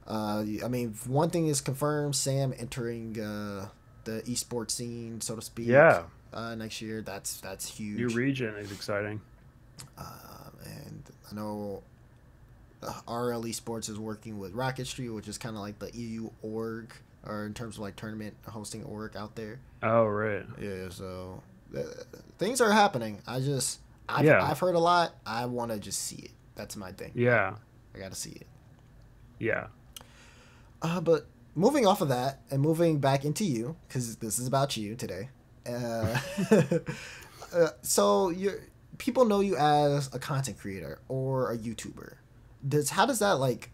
I mean, one thing is confirmed, Sam entering the esports scene, so to speak. Yeah. Next year, that's huge. New region is exciting. And I know RL Esports is working with Rocket Street, which is kind of like the EU org, or in terms of like tournament hosting org out there. Oh, right. Yeah, so things are happening. I've heard a lot. I want to just see it. That's my thing. Yeah. I got to see it. Yeah. But moving off of that and moving back into you, because this is about you today. So people know you as a content creator or a YouTuber. How does that like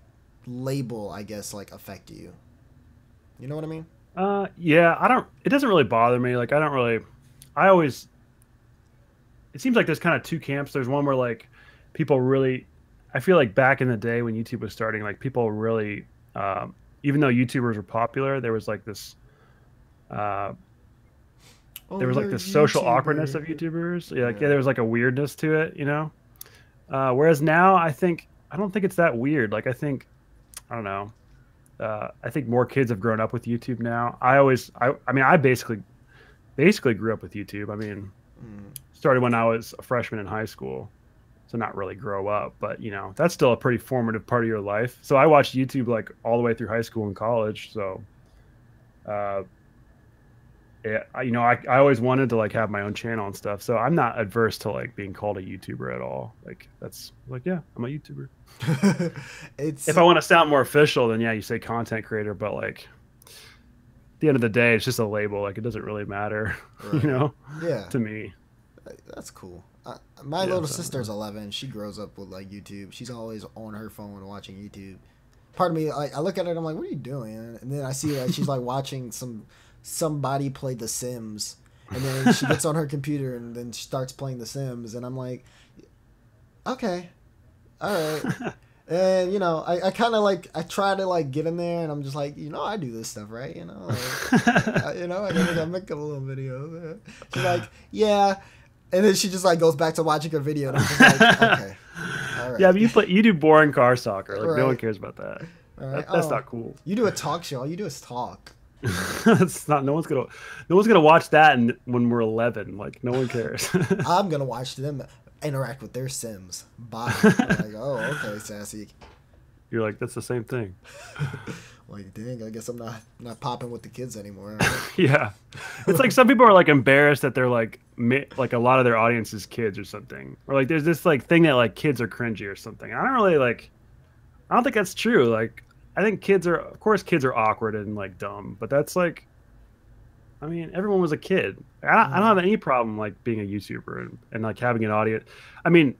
label, I guess, like affect you? You know what I mean? Yeah, it doesn't really bother me. Like it seems like there's kind of two camps. There's one where like people really, I feel like back in the day when YouTube was starting, like people really, even though YouTubers were popular, there was like this, there was like this social awkwardness of YouTubers. Yeah, there was like a weirdness to it, you know? Whereas now I don't think it's that weird. Like I don't know. I think more kids have grown up with YouTube now. I basically grew up with YouTube. I mean, started when I was a freshman in high school. So not really grow up, but you know, that's still a pretty formative part of your life. So I watched YouTube like all the way through high school and college. So, I always wanted to like have my own channel and stuff. So I'm not adverse to like being called a YouTuber at all. Like that's like, yeah, I'm a YouTuber. If I want to sound more official, then yeah, you say content creator, but like at the end of the day, it's just a label. Like it doesn't really matter, you know? Yeah. To me. That's cool. My little sister's 11. She grows up with like YouTube. She's always on her phone watching YouTube. Part of me, I look at her and I'm like, what are you doing? And then I see that she's like watching somebody play The Sims. And then she gets on her computer and then she starts playing The Sims. And I'm like, okay, all right. And, you know, I kind of like, I try to like get in there and I'm just like, you know, I do this stuff, right? You know, like, I gotta make a little video. She's like, yeah. And then she just like goes back to watching her video. And I'm just like, okay. All right. Yeah, but you do boring car soccer. Like no one cares about that. Right. That's not cool. You do a talk show. All you do is talk. It's not. No one's gonna watch that when we're 11. Like no one cares. I'm gonna watch them interact with their Sims. Bye. Like, oh, okay, sassy. You're like, that's the same thing. Like, dang, I guess I'm not popping with the kids anymore. Yeah, it's like some people are like embarrassed that they're like a lot of their audience is kids or something, or like there's this like thing that like kids are cringy or something. I don't really like. I don't think that's true. Like, I think of course, kids are awkward and like dumb, but that's like, I mean, everyone was a kid. I don't have any problem like being a YouTuber and like having an audience. I mean,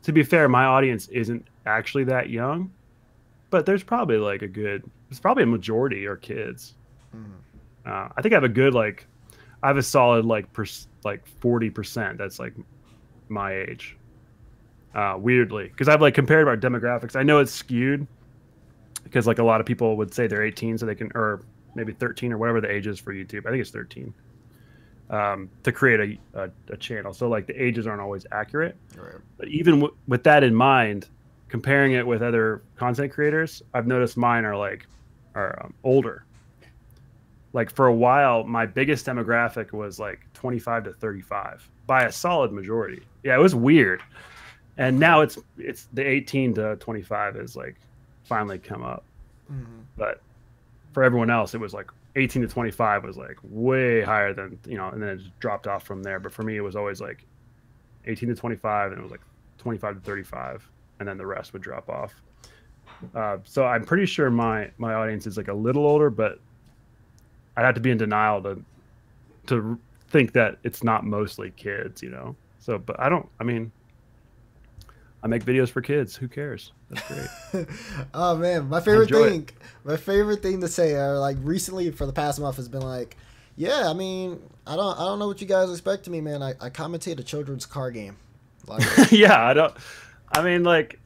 to be fair, my audience isn't actually that young, but there's probably like there's probably a majority are kids. I think I have a good like, I have a solid like 40% that's like my age. Weirdly, because I've like compared our demographics. I know it's skewed because like a lot of people would say they're 18, so they can, or maybe 13 or whatever the age is for YouTube. I think it's 13 to create a channel. So like the ages aren't always accurate. Right. But even with that in mind, comparing it with other content creators, I've noticed mine are older. Like for a while, my biggest demographic was like 25 to 35 by a solid majority. Yeah, it was weird. And now it's the 18 to 25 is like finally come up. But for everyone else, it was like 18 to 25 was like way higher than, and then it just dropped off from there. But for me, it was always like 18 to 25 and it was like 25 to 35. And then the rest would drop off. So I'm pretty sure my audience is like a little older, but I'd have to be in denial to think that it's not mostly kids, So, but I mean, I make videos for kids. Who cares? That's great. Oh man, my favorite thing to say, like recently for the past month has been like, yeah, I mean, I don't know what you guys expect of me, man. I commentate a children's car game. Like, yeah, I mean, like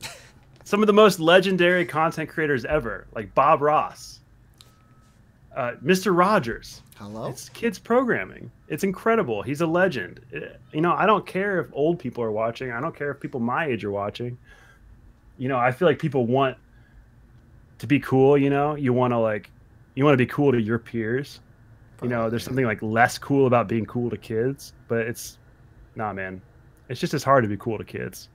some of the most legendary content creators ever, like Bob Ross, Mr. Rogers. Hello? It's kids programming. It's incredible. He's a legend. I don't care if old people are watching. I don't care if people my age are watching. I feel like people want to be cool, You want to be cool to your peers. There's something like less cool about being cool to kids, but nah, man. It's just as hard to be cool to kids.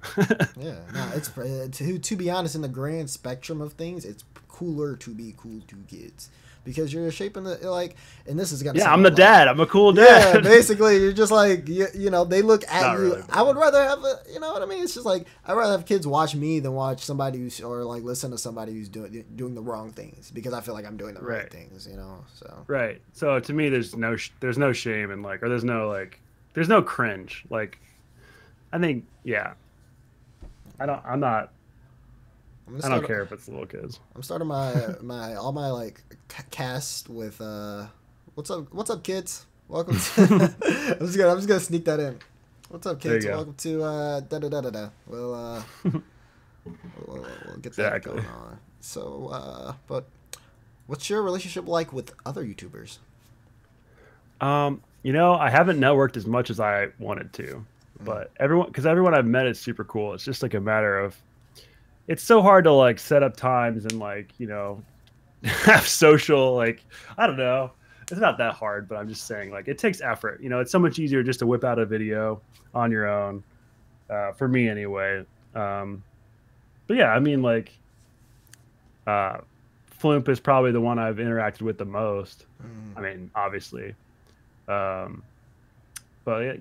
Yeah, no, it's to be honest, in the grand spectrum of things, it's cooler to be cool to kids. Because you're shaping the like, and this is gonna. Yeah, I'm the dad. I'm a cool dad. Yeah, basically, you're just like they look at you. Really, I would rather have what I mean. It's just like I'd rather have kids watch me than watch somebody or like listen to somebody who's doing the wrong things because I feel like I'm doing the right things. So right. So to me, there's no shame in like, or there's no cringe. Like, I think I don't care if it's little kids. I'm starting all my like cast with what's up kids, welcome to I'm just gonna sneak that in. What's up kids, welcome to da da da da da. We'll get that going on. So but what's your relationship like with other YouTubers? I haven't networked as much as I wanted to, but everyone I've met is super cool. It's just like a matter of, it's so hard to like set up times and like, have social, like, I don't know. It's not that hard, but I'm just saying like, it takes effort. It's so much easier just to whip out a video on your own, for me anyway. But yeah, I mean like, Floomp is probably the one I've interacted with the most. I mean, obviously. But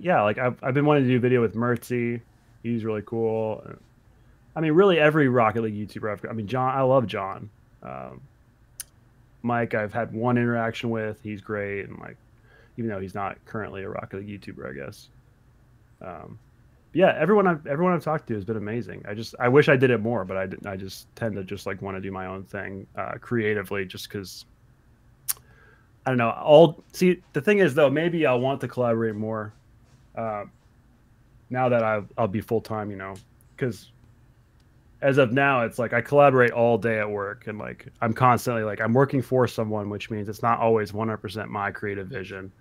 yeah, like I've been wanting to do video with Mertzy. He's really cool. I mean, really every Rocket League YouTuber John, I love John. Mike, I've had one interaction with. He's great, and like, even though he's not currently a Rocket League YouTuber, I guess. Yeah, everyone I've talked to has been amazing. I wish I did it more, but I just tend to just like want to do my own thing creatively, just because. I don't know. The thing is though, maybe I'll want to collaborate more. Now that I'll be full time, because. As of now, it's like I collaborate all day at work, and like I'm constantly like I'm working for someone, which means it's not always 100% my creative vision,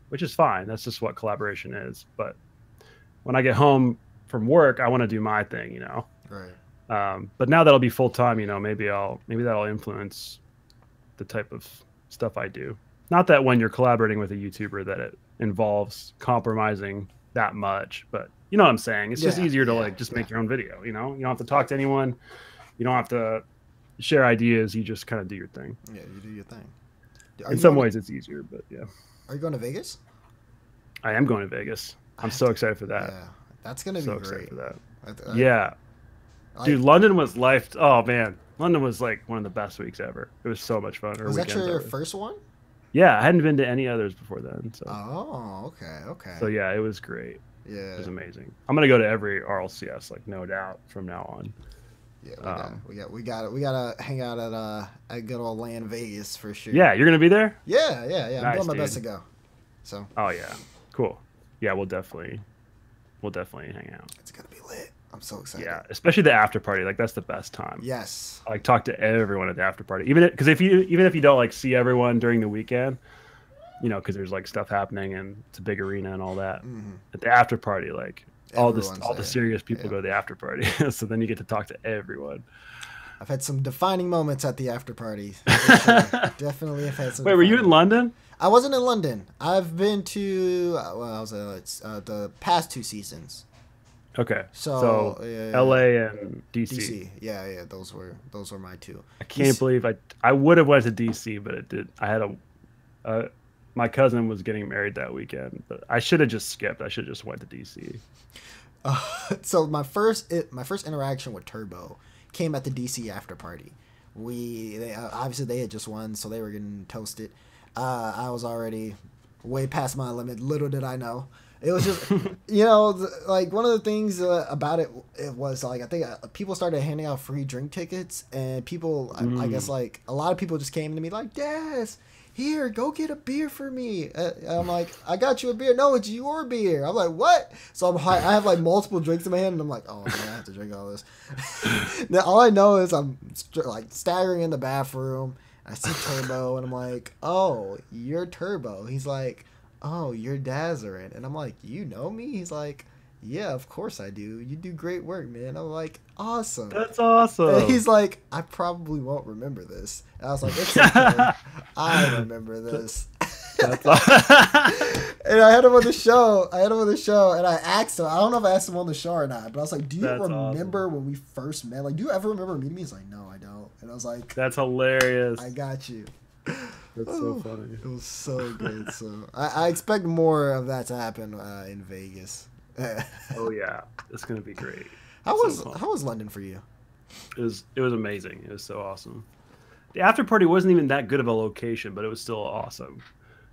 which is fine. That's just what collaboration is. But when I get home from work, I want to do my thing, Right. But now that I'll be full time, maybe that'll influence the type of stuff I do. Not that when you're collaborating with a YouTuber that it involves compromising that much, but you know what I'm saying? It's just easier to like just make your own video, You don't have to talk to anyone. You don't have to share ideas. You just kind of do your thing. Yeah, you do your thing. In some ways, it's easier, but yeah. Are you going to Vegas? I am going to Vegas. I'm so excited for that. Yeah, that's gonna be So great. excited for that. Yeah, dude, London was life. Oh man, London was like one of the best weeks ever. It was so much fun. Was that your first one? Yeah, I hadn't been to any others before then. So. Oh, okay, okay. So yeah, it was great. Yeah, it was amazing. I'm gonna go to every RLCS, like no doubt, from now on. Yeah, we gotta hang out at good old Land Vegas for sure. Yeah, you're gonna be there. Yeah. Nice, I'm doing my best to go. So. Oh yeah, cool. Yeah, we'll definitely hang out. It's gonna be lit. I'm so excited. Yeah, especially the after party. Like that's the best time. Yes. I like talk to everyone at the after party, even if you don't like see everyone during the weekend, because there's like stuff happening and it's a big arena and all that. Mm-hmm. At the after party, like all the serious people go to the after party, so then you get to talk to everyone. I've had some defining moments at the after party. Sure. Definitely have had some. Wait, were you in London? I wasn't in London. I've been to the past 2 seasons. Okay. So LA and DC. Yeah. Those were my 2. I can't believe I would have went to DC, but it did. I had my cousin was getting married that weekend, but I should have just skipped. I should have just went to DC. So my first interaction with Turbo came at the DC after party. Obviously they had just won, so they were getting toasted. I was already way past my limit. Little did I know. It was just, like one of the things about it was like, I think people started handing out free drink tickets, and people, I guess like a lot of people just came to me like, Daz, here, go get a beer for me. I'm like, I got you a beer. No, it's your beer. I'm like, what? So I have like multiple drinks in my hand, and I'm like, oh man, I have to drink all this. Now all I know is I'm like staggering in the bathroom. I see Turbo, and I'm like, oh, you're Turbo. He's like, oh, you're Dazarin. And I'm like, you know me? He's like, yeah, of course I do. You do great work, man. I'm like, awesome. That's awesome. And he's like, I probably won't remember this. And I was like, it's okay. I remember this. That's awesome. And I had him on the show. And I asked him. I don't know if I asked him on the show or not, but I was like, do you remember when we first met? Like, do you ever remember meeting me? He's like, no, I don't. And I was like, that's hilarious. I got you. That's so funny. It was so good. So I expect more of that to happen in Vegas. Oh yeah, it's gonna be great. How was London for you? It was amazing. It was so awesome. The after party wasn't even that good of a location, but it was still awesome.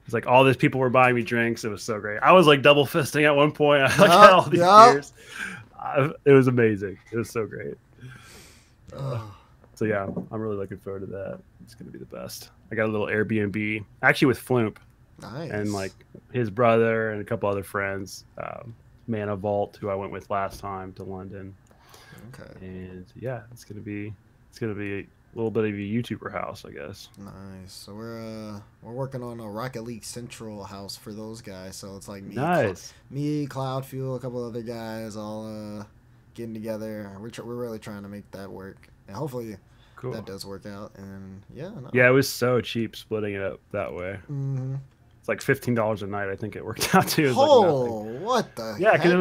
It's like all these people were buying me drinks. It was so great. I was like double fisting at one point. I got all these beers. It was amazing. It was so great. So yeah, I'm really looking forward to that. It's gonna be the best. I got a little Airbnb actually with Floomp. Nice. And like his brother and a couple other friends, Mana Vault, who I went with last time to London. Okay. And yeah, it's gonna be a little bit of a YouTuber house, I guess. Nice. So we're working on a Rocket League Central house for those guys. So it's like me, Cloud Fuel, a couple other guys, all getting together. We're really trying to make that work, and hopefully that does work out. And yeah, it was so cheap splitting it up that way. Mm-hmm. It's like $15 a night. I think it worked out to. What the? Yeah, because it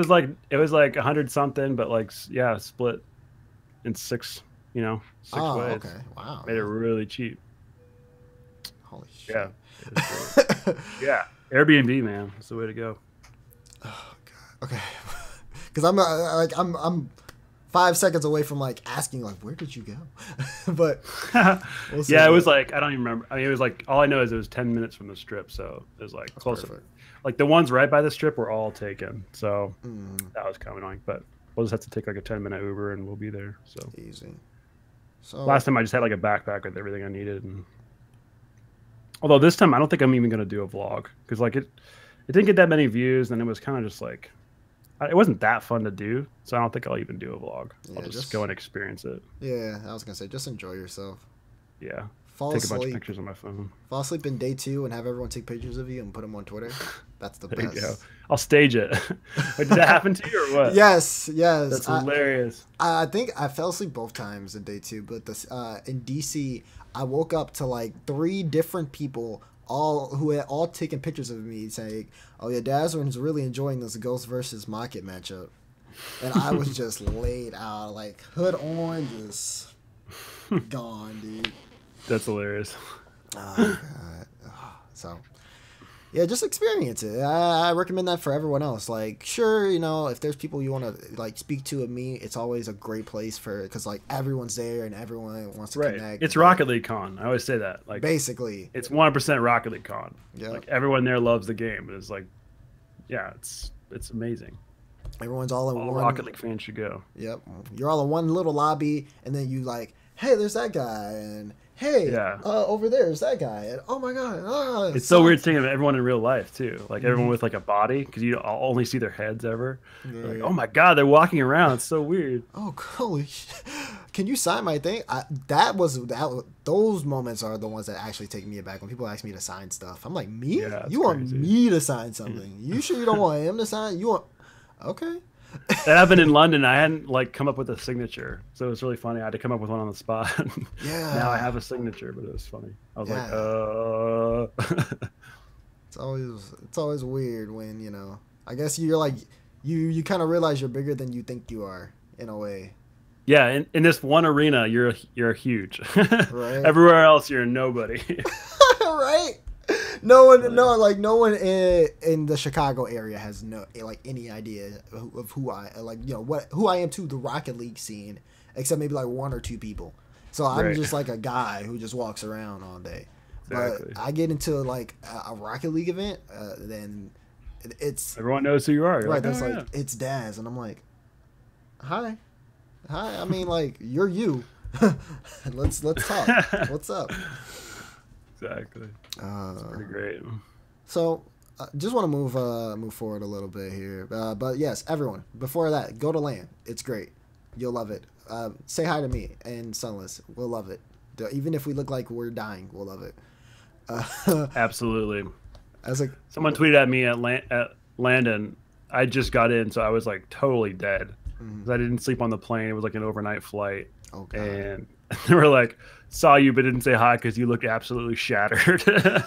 was like 100 something, but like split in six ways. Okay. Wow. Made it really cheap. Holy shit. Yeah. Yeah. Airbnb, man. That's the way to go. Oh god. Okay. Because I'm 5 seconds away from like asking like, where did you go? But we'll yeah, it was like, I don't even remember. I mean, it was like, all I know is it was 10 minutes from the strip, so it was like close. Like the ones right by the strip were all taken, so that was kind of annoying. But we'll just have to take like a 10-minute Uber and we'll be there. So easy. So last time I just had like a backpack with everything I needed, and although this time I don't think I'm even gonna do a vlog because like it didn't get that many views, and it was kind of just like. It wasn't that fun to do, so I don't think I'll even do a vlog. Yeah, I'll just go and experience it. Yeah, I was going to say, just enjoy yourself. Yeah. Take a bunch of pictures on my phone. Fall asleep in day 2 and have everyone take pictures of you and put them on Twitter. That's the there best. You go. I'll stage it. Wait, did that happen to you or what? Yes. That's hilarious. I think I fell asleep both times in day 2, but in DC, I woke up to like 3 different people who had all taken pictures of me saying, oh yeah, Dazarin's really enjoying this Ghost versus Mocket matchup. And I was just laid out, like hood on, just Gone, dude. That's hilarious. Oh, God. So, yeah, just experience it. I recommend that for everyone else. Like, sure, you know, if there's people you want to like speak to and meet, it's always a great place for because like everyone's there and everyone wants to Right. connect. It's But Rocket League Con. I always say that. Like, basically, it's 100% Rocket League Con. yeah, Like everyone there loves the game. It's like, yeah, it's amazing. everyone's all in All one. Rocket League fans should go. Yep, you're all in one little lobby, and then you like, hey, there's that guy, and hey, Yeah. over there's that guy, and oh my God, It's so weird seeing everyone in real life too. Like everyone with like a body because you only see their heads ever. You're like, oh my God, they're walking around. It's so weird. Oh, holy shit. Can you sign my thing? Those moments are the ones that actually take me aback when people ask me to sign stuff. I'm like, me? Yeah, You want me to sign something? You sure you don't want him to sign? You want? Okay. That happened in London. I hadn't like come up with a signature, so it was really funny. I had to come up with one on the spot. Yeah. Now I have a signature, but it was funny. I was like, It's always weird when, you know, I guess you're like, you kind of realize you're bigger than you think you are in a way. Yeah, in this one arena, you're huge. Right. Everywhere else, you're nobody. Right. No one in the Chicago area has any idea of who I who I am to the Rocket League scene, except maybe like one or two people. So I'm just like a guy who just walks around all day. Exactly. But I get into like a Rocket League event, then it's everyone knows who you are. You're right. Like, That's like it's Daz, and I'm like, hi. I mean, like you're you. let's talk. What's up? Exactly. It's pretty great. So, just want to move forward a little bit here. But yes, everyone, before that, go to LAN. It's great. You'll love it. Say hi to me and Sunless. We'll love it. Even if we look like we're dying, we'll love it. Absolutely. Someone tweeted at me at Landon. I just got in, so I was like totally dead. Mm-hmm. I didn't sleep on the plane. It was like an overnight flight. Oh, God. And they were like, saw you but didn't say hi because you look absolutely shattered. I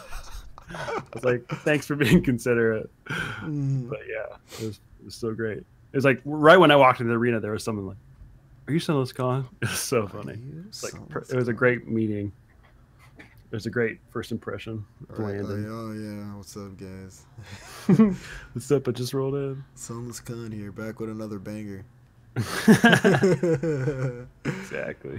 was like, thanks for being considerate. But yeah, it was so great. It was like right when I walked into the arena, there was someone like, are you SunlessKhan? It was so funny. It was a great meeting. It was a great first impression. Right. Oh yeah, what's up, guys? What's up? I just rolled in. SunlessKhan here, back with another banger. Exactly.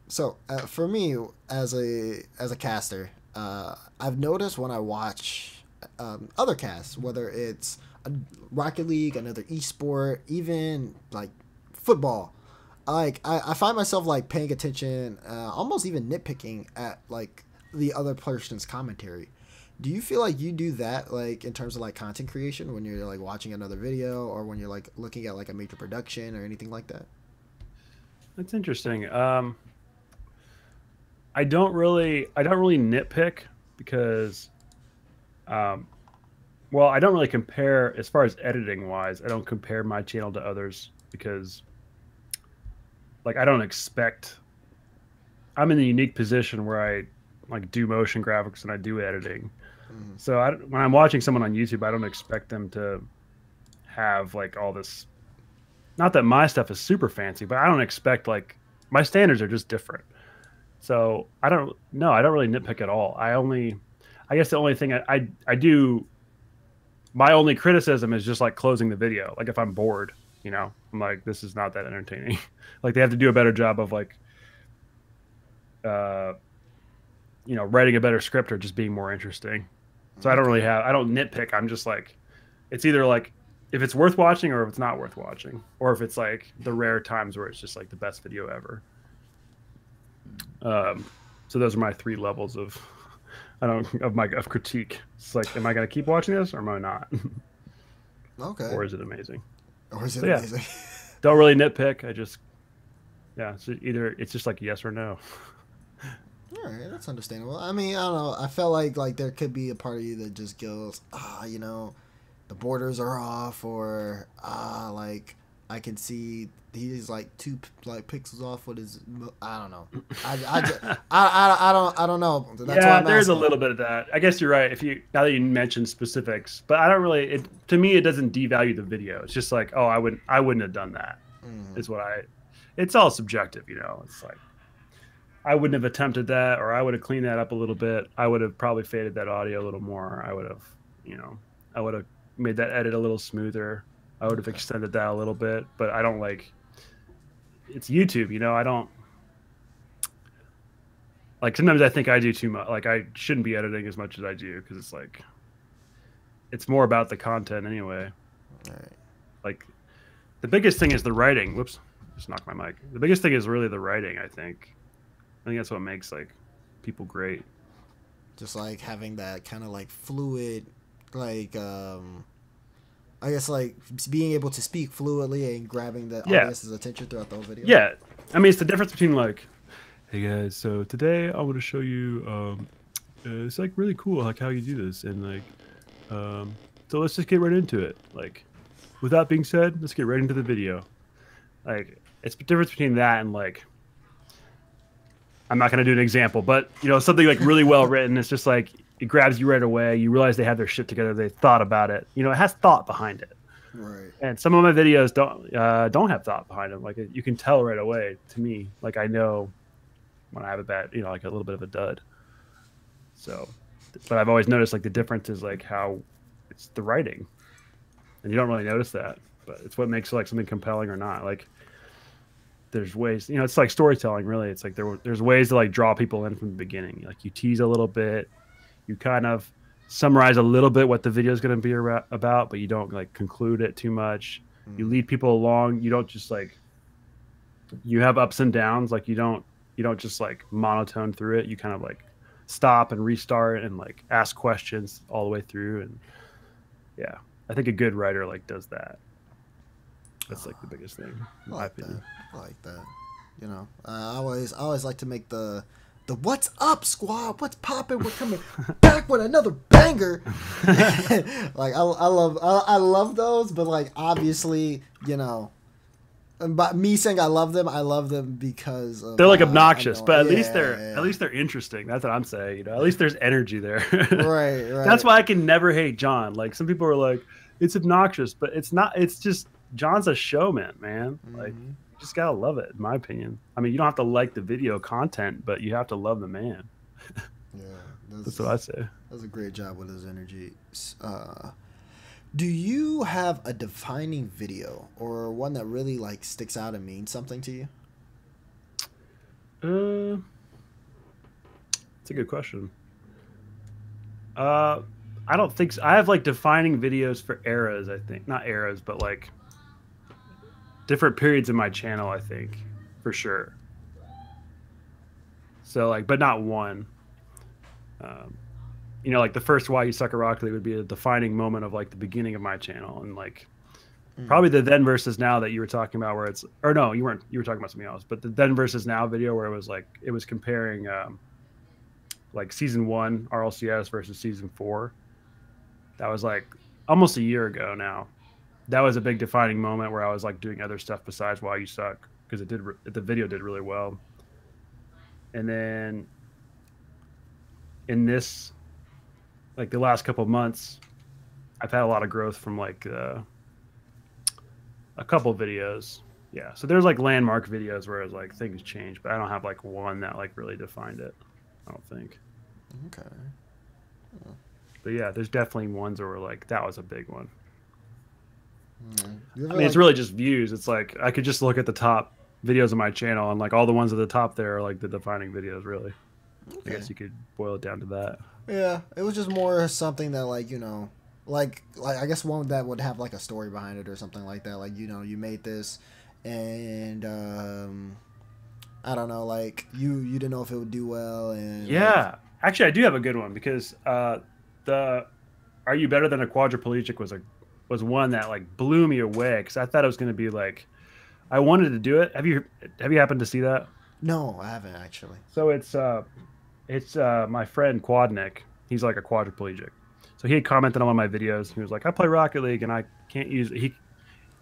So for me, as a caster, I've noticed when I watch other casts, whether it's a Rocket League, another esport, even like football, like I find myself like paying attention, almost even nitpicking at like the other person's commentary. Do you feel like you do that, like in terms of like content creation, when you're like watching another video or when you're like looking at like a major production or anything like that? That's interesting. I don't really nitpick because, well, I don't really compare as far as editing wise. I don't compare my channel to others because, like, I don't expect. I'm in a unique position where I like do motion graphics and I do editing. Mm-hmm. So when I'm watching someone on YouTube, I don't expect them to have like all this. Not that my stuff is super fancy, but I don't expect like my standards are just different. So I don't really nitpick at all. I guess the only thing I do, my only criticism is just like closing the video. Like if I'm bored, you know, I'm like, this is not that entertaining. Like they have to do a better job of like, you know, writing a better script or just being more interesting. So I don't nitpick. I'm just like, it's either like, if it's worth watching or if it's not worth watching, or if it's like the rare times where it's just like the best video ever. So those are my three levels of critique. It's like, am I going to keep watching this or am I not? Okay. Or is it amazing? Amazing? Yeah, don't really nitpick. It's just like yes or no. All right, that's understandable. I mean, I don't know. I felt like there could be a part of you that just goes, you know, the borders are off, or like I can see he's like 2 like pixels off with his. I don't know. I don't know. That's why I'm there's asking. a little bit of that. I guess you're right. Now that you mentioned specifics, but I don't really. To me, it doesn't devalue the video. It's just like, oh, I wouldn't have done that. Is what I. It's all subjective, you know. It's like I wouldn't have attempted that, or I would have cleaned that up a little bit. I would have probably faded that audio a little more. I would have, you know, I would have made that edit a little smoother. I would have Okay. extended that a little bit, but I don't like it's YouTube, you know. I don't like sometimes I think I do too much. Like I shouldn't be editing as much as I do because it's like it's more about the content anyway. All right. Like the biggest thing is the writing. Whoops, just knocked my mic. The biggest thing is really the writing, I think. I think that's what makes like people great. Just like having that kind of like fluid, like I guess like being able to speak fluidly and grabbing the Yeah. audience's attention throughout the whole video. Yeah. I mean, it's the difference between like, hey guys, so today I want to show you, it's like really cool, like how you do this. And like, so let's just get right into it. Like, with that being said, let's get right into the video. Like, it's the difference between that and like, I'm not going to do an example, but you know, something like really well written. It's just like, it grabs you right away. You realize they have their shit together. They thought about it. You know, it has thought behind it. Right. And some of my videos don't have thought behind them. Like you can tell right away to me. Like I know when I have a bad, you know, like a little bit of a dud. So, but I've always noticed like the difference is like how it's the writing, and you don't really notice that, but it's what makes like something compelling or not. Like there's ways, you know, it's like storytelling. Really, it's like there's ways to like draw people in from the beginning. Like you tease a little bit, you kind of summarize a little bit what the video is going to be about, but you don't like conclude it too much. You lead people along. You don't just like, you have ups and downs. Like you don't just like monotone through it. You kind of like stop and restart and like ask questions all the way through. And yeah, I think a good writer like does that. That's like the biggest thing in my opinion. I like that. You know, I always like to make the what's up, squad? What's popping? We're coming back with another banger. Like I love those, but like obviously, you know, by me saying I love them because of, they're like obnoxious, but at least yeah. they're interesting. That's what I'm saying. You know, at least there's energy there. Right. That's why I can never hate John. Like some people are like, it's obnoxious, but it's not. It's just John's a showman, man. Like you just gotta love it, in my opinion. I mean, you don't have to like the video content, but you have to love the man. Yeah, that's what I say. Does a great job with his energy. Do you have a defining video or one that really like sticks out and means something to you? It's a good question. I don't think so. I have like defining videos for eras, I think. Not eras, but like different periods in my channel, I think, for sure. So like, but not one. You know, like the first Why You Suck at Rocket League would be a defining moment of like the beginning of my channel, and like probably the then versus now that you were talking about, where it's, or no, you weren't. You were talking about something else, but the then versus now video where it was like it was comparing like season 1 RLCS versus season 4. That was like almost a year ago now. That was a big defining moment where I was like doing other stuff besides Why You Suck, because the video did really well. And then in this, like the last couple of months, I've had a lot of growth from like a couple videos. Yeah, so there's like landmark videos where it's like things change, but I don't have like one that like really defined it, I don't think. Okay. Yeah. But yeah, there's definitely ones where we're like, that was a big one. I mean, it's really just views. It's like I could just look at the top videos of my channel, and like all the ones at the top there are like the defining videos, really. Okay. I guess you could boil it down to that. Yeah, it was just more something that like, you know, like I guess one that would have like a story behind it or something like that. Like, you know, you made this and I don't know, like you didn't know if it would do well. And yeah, actually I do have a good one, because the Are You Better Than a Quadriplegic was one that like blew me away, because I thought it was going to be like, I wanted to do it. Have you happened to see that? No, I haven't actually. So it's my friend Quadnick. He's like a quadriplegic. So he had commented on one of my videos. He was like, I play Rocket League and I can't use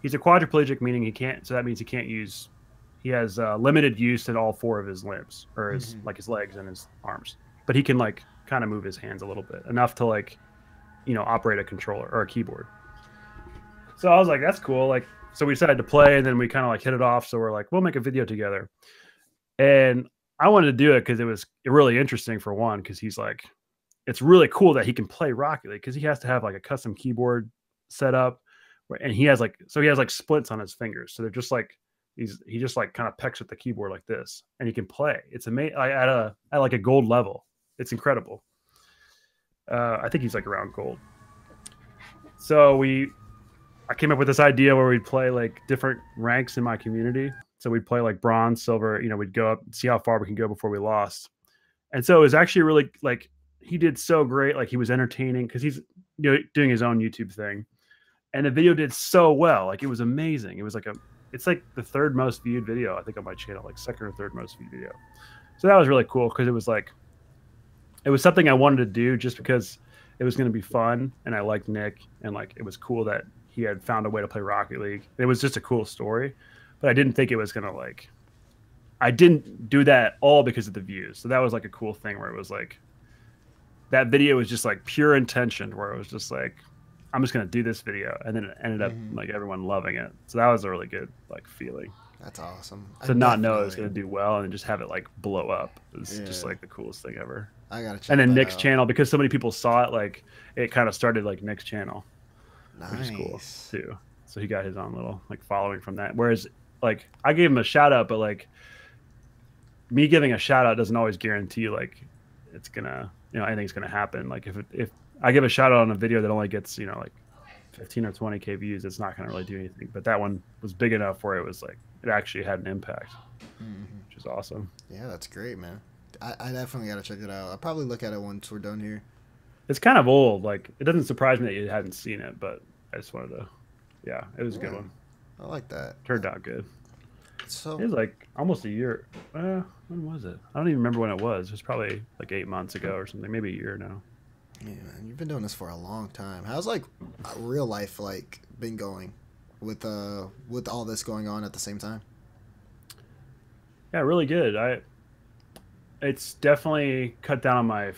he's a quadriplegic, meaning he can't, so that means he has limited use in all 4 of his limbs, or his like his legs and his arms, but he can like kind of move his hands a little bit, enough to like, you know, operate a controller or a keyboard. So I was like, that's cool. Like, so we decided to play, and then we kind of like hit it off. So we're like, we'll make a video together. And I wanted to do it because it was really interesting for one, because he's like, it's really cool that he can play Rocket League because he has to have like a custom keyboard set up, and he has like splits on his fingers, so they're just like he just like kind of pecks with the keyboard like this, and he can play. It's amazing. At like a gold level, it's incredible. I think he's like around gold. So I came up with this idea where we'd play like different ranks in my community. So we'd play like bronze, silver, we'd go up, see how far we can go before we lost. And so it was actually really like, he did so great. Like he was entertaining because he's doing his own YouTube thing. And the video did so well. Like it was amazing. It was like it's like the third most viewed video, I think, on my channel, like second or third most viewed video. So that was really cool because it was like, it was something I wanted to do just because it was going to be fun. And I liked Nick, and like, it was cool that he had found a way to play Rocket League. It was just a cool story, but I didn't think it was going to like, I didn't do that all because of the views. So that was like a cool thing where it was like, that video was just like pure intention, where it was just like, I'm just going to do this video. And then it ended up like everyone loving it. So that was a really good like feeling. That's awesome. To not know it was going to do well and then just have it like blow up. It was just like the coolest thing ever. I got to check And then that Nick's out. channel, because so many people saw it, like it kind of started like Nick's channel. Nice. Which is cool too. So he got his own little like following from that. Whereas like I gave him a shout out, but like me giving a shout out doesn't always guarantee like it's gonna, anything's gonna happen. Like if I give a shout out on a video that only gets, like 15 or 20K views, it's not gonna really do anything. But that one was big enough where it was like, it actually had an impact, which is awesome. Yeah, that's great, man. I definitely gotta check it out. I'll probably look at it once we're done here. It's kind of old. Like it doesn't surprise me that you hadn't seen it, but I just wanted to, it was a good one. I like that. Turned out good. So it was like almost a year. When was it? I don't even remember when it was. It was probably like 8 months ago or something. Maybe a year now. Yeah, man, you've been doing this for a long time. How's like real life like been going with all this going on at the same time? Yeah, really good. It's definitely cut down on my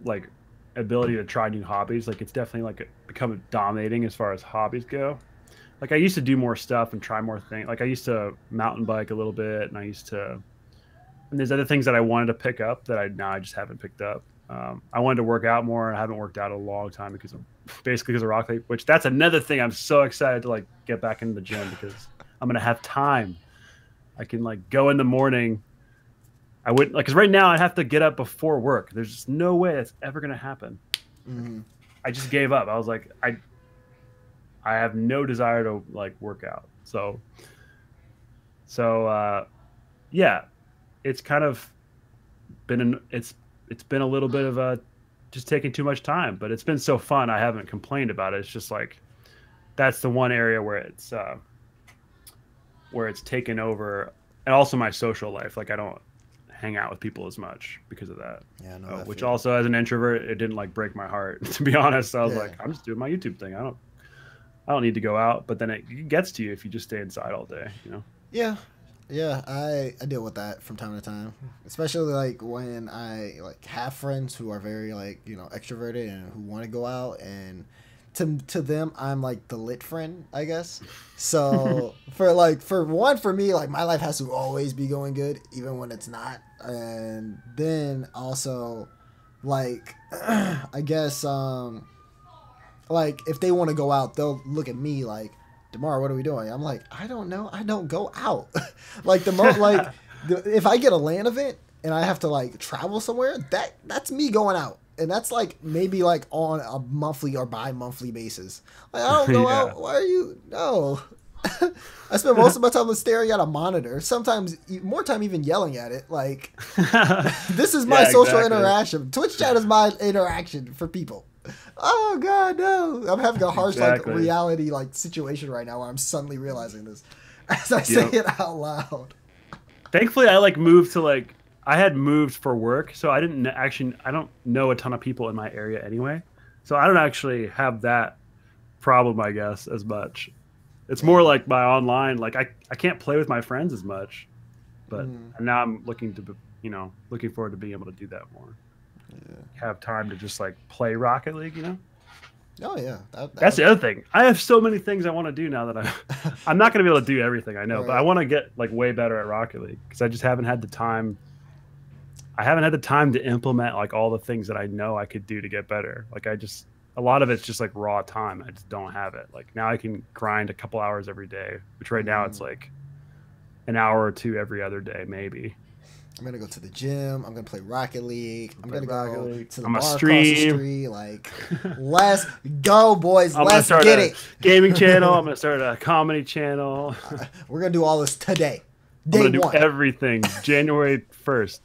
like ability to try new hobbies. Like it's definitely like become dominating as far as hobbies go. Like I used to do more stuff and try more things. Like I used to mountain bike a little bit, and and there's other things that I wanted to pick up that I just haven't picked up. I wanted to work out more, and I haven't worked out a long time because of Rocket League, which that's another thing I'm so excited to like get back into the gym because I'm going to have time. I can like go in the morning. I wouldn't like, cause right now I have to get up before work. There's just no way that's ever going to happen. I just gave up. I was like, I have no desire to like work out. So yeah, it's kind of been it's been a little bit of just taking too much time, but it's been so fun. I haven't complained about it. It's just like, that's the one area where it's taken over. And also my social life. Like I don't hang out with people as much because of that. Yeah, no, which also as an introvert, it didn't like break my heart, to be honest. I was like, I'm just doing my YouTube thing. I don't need to go out, but then it gets to you if you just stay inside all day, Yeah, I deal with that from time to time, especially like when I like have friends who are very like extroverted and who want to go out, and to them I'm like the lit friend, I guess. So for me, like my life has to always be going good even when it's not. And then also like I guess like if they want to go out, they'll look at me like, "Tomorrow, what are we doing?" I'm like, "I don't know. I don't go out." Like if I get a LAN event and I have to like travel somewhere, that's me going out. And that's like maybe like on a monthly or bi-monthly basis. Like, I don't go out. Why are you? No. I spend most of my time staring at a monitor. Sometimes more time even yelling at it. Like this is my social interaction. Twitch chat is my interaction for people. Oh God, no! I'm having a harsh like reality like situation right now where I'm suddenly realizing this as I say it out loud. Thankfully, I like moved to like. I had moved for work, so I don't know a ton of people in my area anyway. So I don't actually have that problem, I guess, as much. It's more like my online, like I can't play with my friends as much, but now I'm looking forward to being able to do that more. Have time to just like play Rocket League, Oh yeah, that's the other thing. I have so many things I want to do now that I'm not going to be able to do everything, I know, but I want to get like way better at Rocket League because I just haven't had the time I haven't had the time to implement like all the things that I know I could do to get better. Like a lot of it's just like raw time. I just don't have it. Like now I can grind a couple hours every day, which right now it's like an hour or two every other day, maybe. I'm gonna go to the gym. I'm gonna play Rocket League. I'm gonna go to the I'm bar a across the stream. street. Like, let's go, boys. I'm gonna Let's start get a it. gaming channel. I'm gonna start a comedy channel. We're gonna do all this today. I'm Day gonna do one. everything January 1st.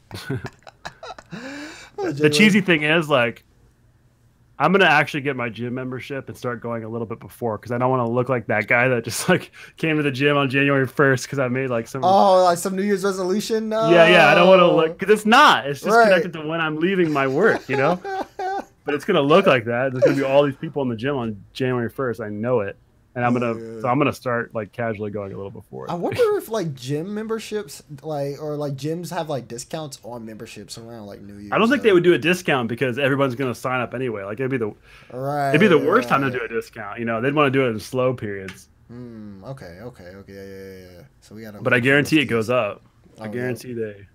The cheesy thing is like, I'm gonna actually get my gym membership and start going a little bit before because I don't want to look like that guy that just like came to the gym on January 1st because I made like some. Oh, like some New Year's resolution? No. Yeah. I don't want to look because it's not. It's just Right. connected to when I'm leaving my work, you know. But it's gonna look like that. There's gonna be all these people in the gym on January 1st. I know it, and I'm gonna start like casually going a little before. I wonder if like gym memberships or gyms have like discounts on memberships around like New Year's. I don't think they would do a discount because everyone's gonna sign up anyway. Like it'd be the worst time to do a discount. You know, they'd want to do it in slow periods. Okay, yeah. So we gotta. But I guarantee it goes up. Oh, I guarantee they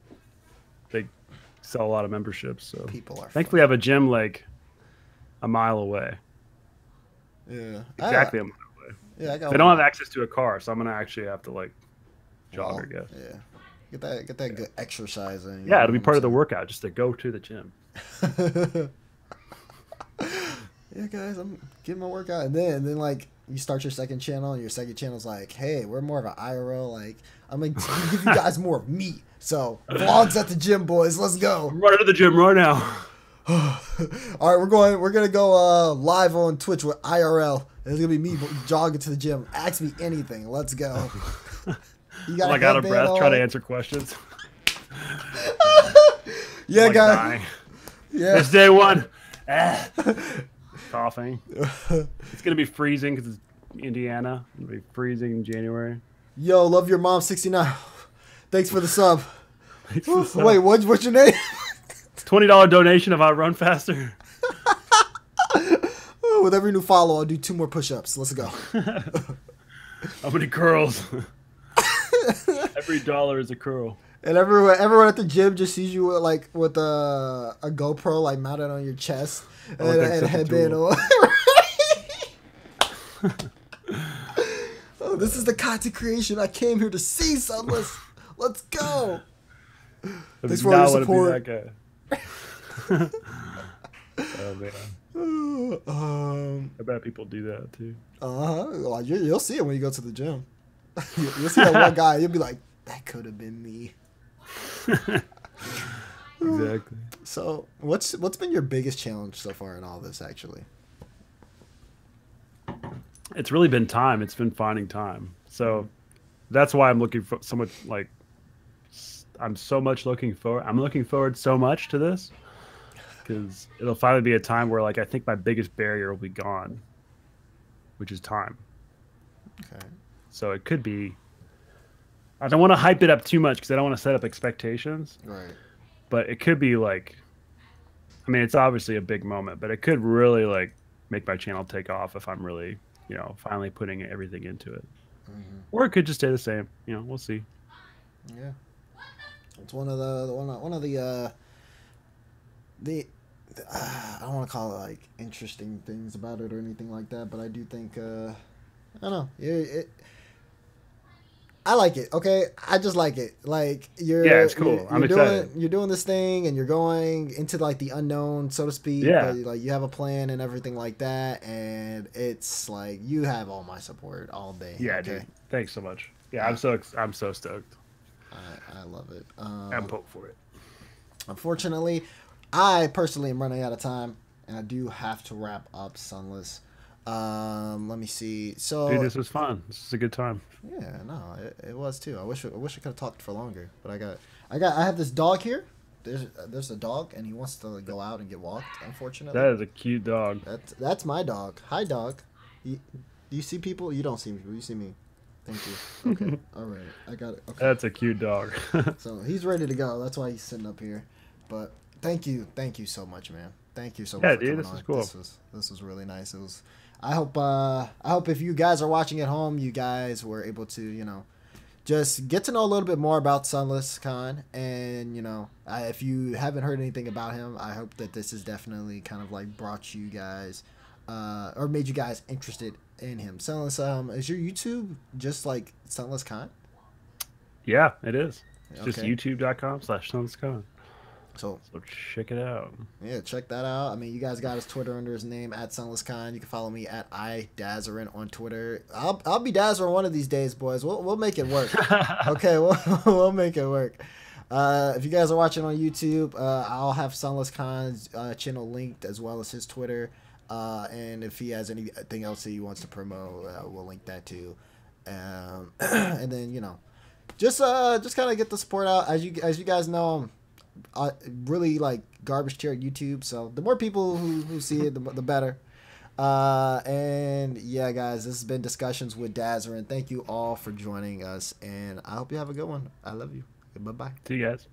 sell a lot of memberships. So people are. Thankfully, I have a gym like a mile away. Yeah. Exactly a mile away. Yeah, I got. They don't have access to a car, so I'm gonna actually have to like jog, I guess. Yeah. Get that good exercising. Yeah, it'll be part of the workout just to go to the gym. Yeah, guys, I'm getting my workout, and then like you start your second channel, and your second channel's like, hey, we're more of an IRL. Like I'm gonna give you guys more of me. So vlogs at the gym, boys. Let's go. I'm running to the gym right now. All right, we're gonna go live on Twitch with IRL. It's gonna be me jogging to the gym. Ask me anything. Let's go. You got like out of breath, trying to answer questions. Yeah, like guys. Dying. Yeah. It's day one. Coughing. It's gonna be freezing because it's Indiana. It'll be freezing in January. Yo, love your mom 69. Thanks for the sub. Wait, Wait, what's your name? $20 donation if I run faster. With every new follow, I'll do 2 more push-ups. Let's go. How many curls? Every dollar is a curl. And everyone at the gym just sees you with a GoPro like mounted on your chest and a headband on. Oh, this is the content creation I came here to see, Sunless. Let's go. Thanks for all your support. That guy. Oh man. I bet people do that too. Well, you'll see it when you go to the gym. You'll see that one guy. You'll be like, that could have been me. Exactly. So, what's been your biggest challenge so far in all this? Actually, it's really been time. It's been finding time. So that's why I'm looking for so much. Like, I'm looking forward so much to this because it'll finally be a time where like I think my biggest barrier will be gone, which is time. okay. So it could be. I don't want to hype it up too much because I don't want to set up expectations. Right. But it could be like, I mean, it's obviously a big moment, but it could really like make my channel take off if I'm really, finally putting everything into it. Mm-hmm. Or it could just stay the same. We'll see. Yeah. It's one of the I don't want to call it like interesting things about it or anything like that, but I do think I don't know. I like it. Okay, I just like it. Like it's cool. I'm excited. You're doing this thing, and you're going into like the unknown, so to speak. Yeah. But, like you have a plan and everything like that, and it's like you have all my support all day. Yeah, okay? dude. Thanks so much. Yeah, I'm so stoked. I love it. I'm pumped for it. Unfortunately, I personally am running out of time, and I do have to wrap up Sunless. Let me see. So, dude, this was fun. This is a good time. Yeah, no, it was too. I wish I could have talked for longer, but I have this dog here. There's a dog, and he wants to go out and get walked. Unfortunately, that is a cute dog. That's my dog. Hi, dog. Do you see people? You don't see me. You see me. Thank you. Okay. All right. I got it. Okay. That's a cute dog. So he's ready to go. That's why he's sitting up here. But thank you so much, man. Thank you so much. Yeah, for dude, coming this on. is cool. This was really nice. It was. I hope if you guys are watching at home, you guys were able to just get to know a little bit more about SunlessKhan. And, you know, if you haven't heard anything about him, I hope that this has definitely kind of like brought you guys or made you guys interested in him. Sunless, is your YouTube just like SunlessKhan? Yeah, it is. It's just Okay. youtube.com/SunlessKhan. So So check it out. yeah, check that out. I mean, you guys got his Twitter under his name at SunlessKhan. You can follow me at iDazzarin on Twitter. I'll be Dazzarin one of these days, boys. We'll make it work. Okay, we'll make it work. If you guys are watching on YouTube, I'll have SunlessKhan's channel linked as well as his Twitter. And if he has anything else that he wants to promote, we'll link that too. And then, you know, just kind of get the support out. As you guys know, really like garbage chair YouTube. So the more people who see it, the better. And yeah, guys, this has been Discussions with Dazzarin. Thank you all for joining us, and I hope you have a good one. I love you. Bye bye. See you guys.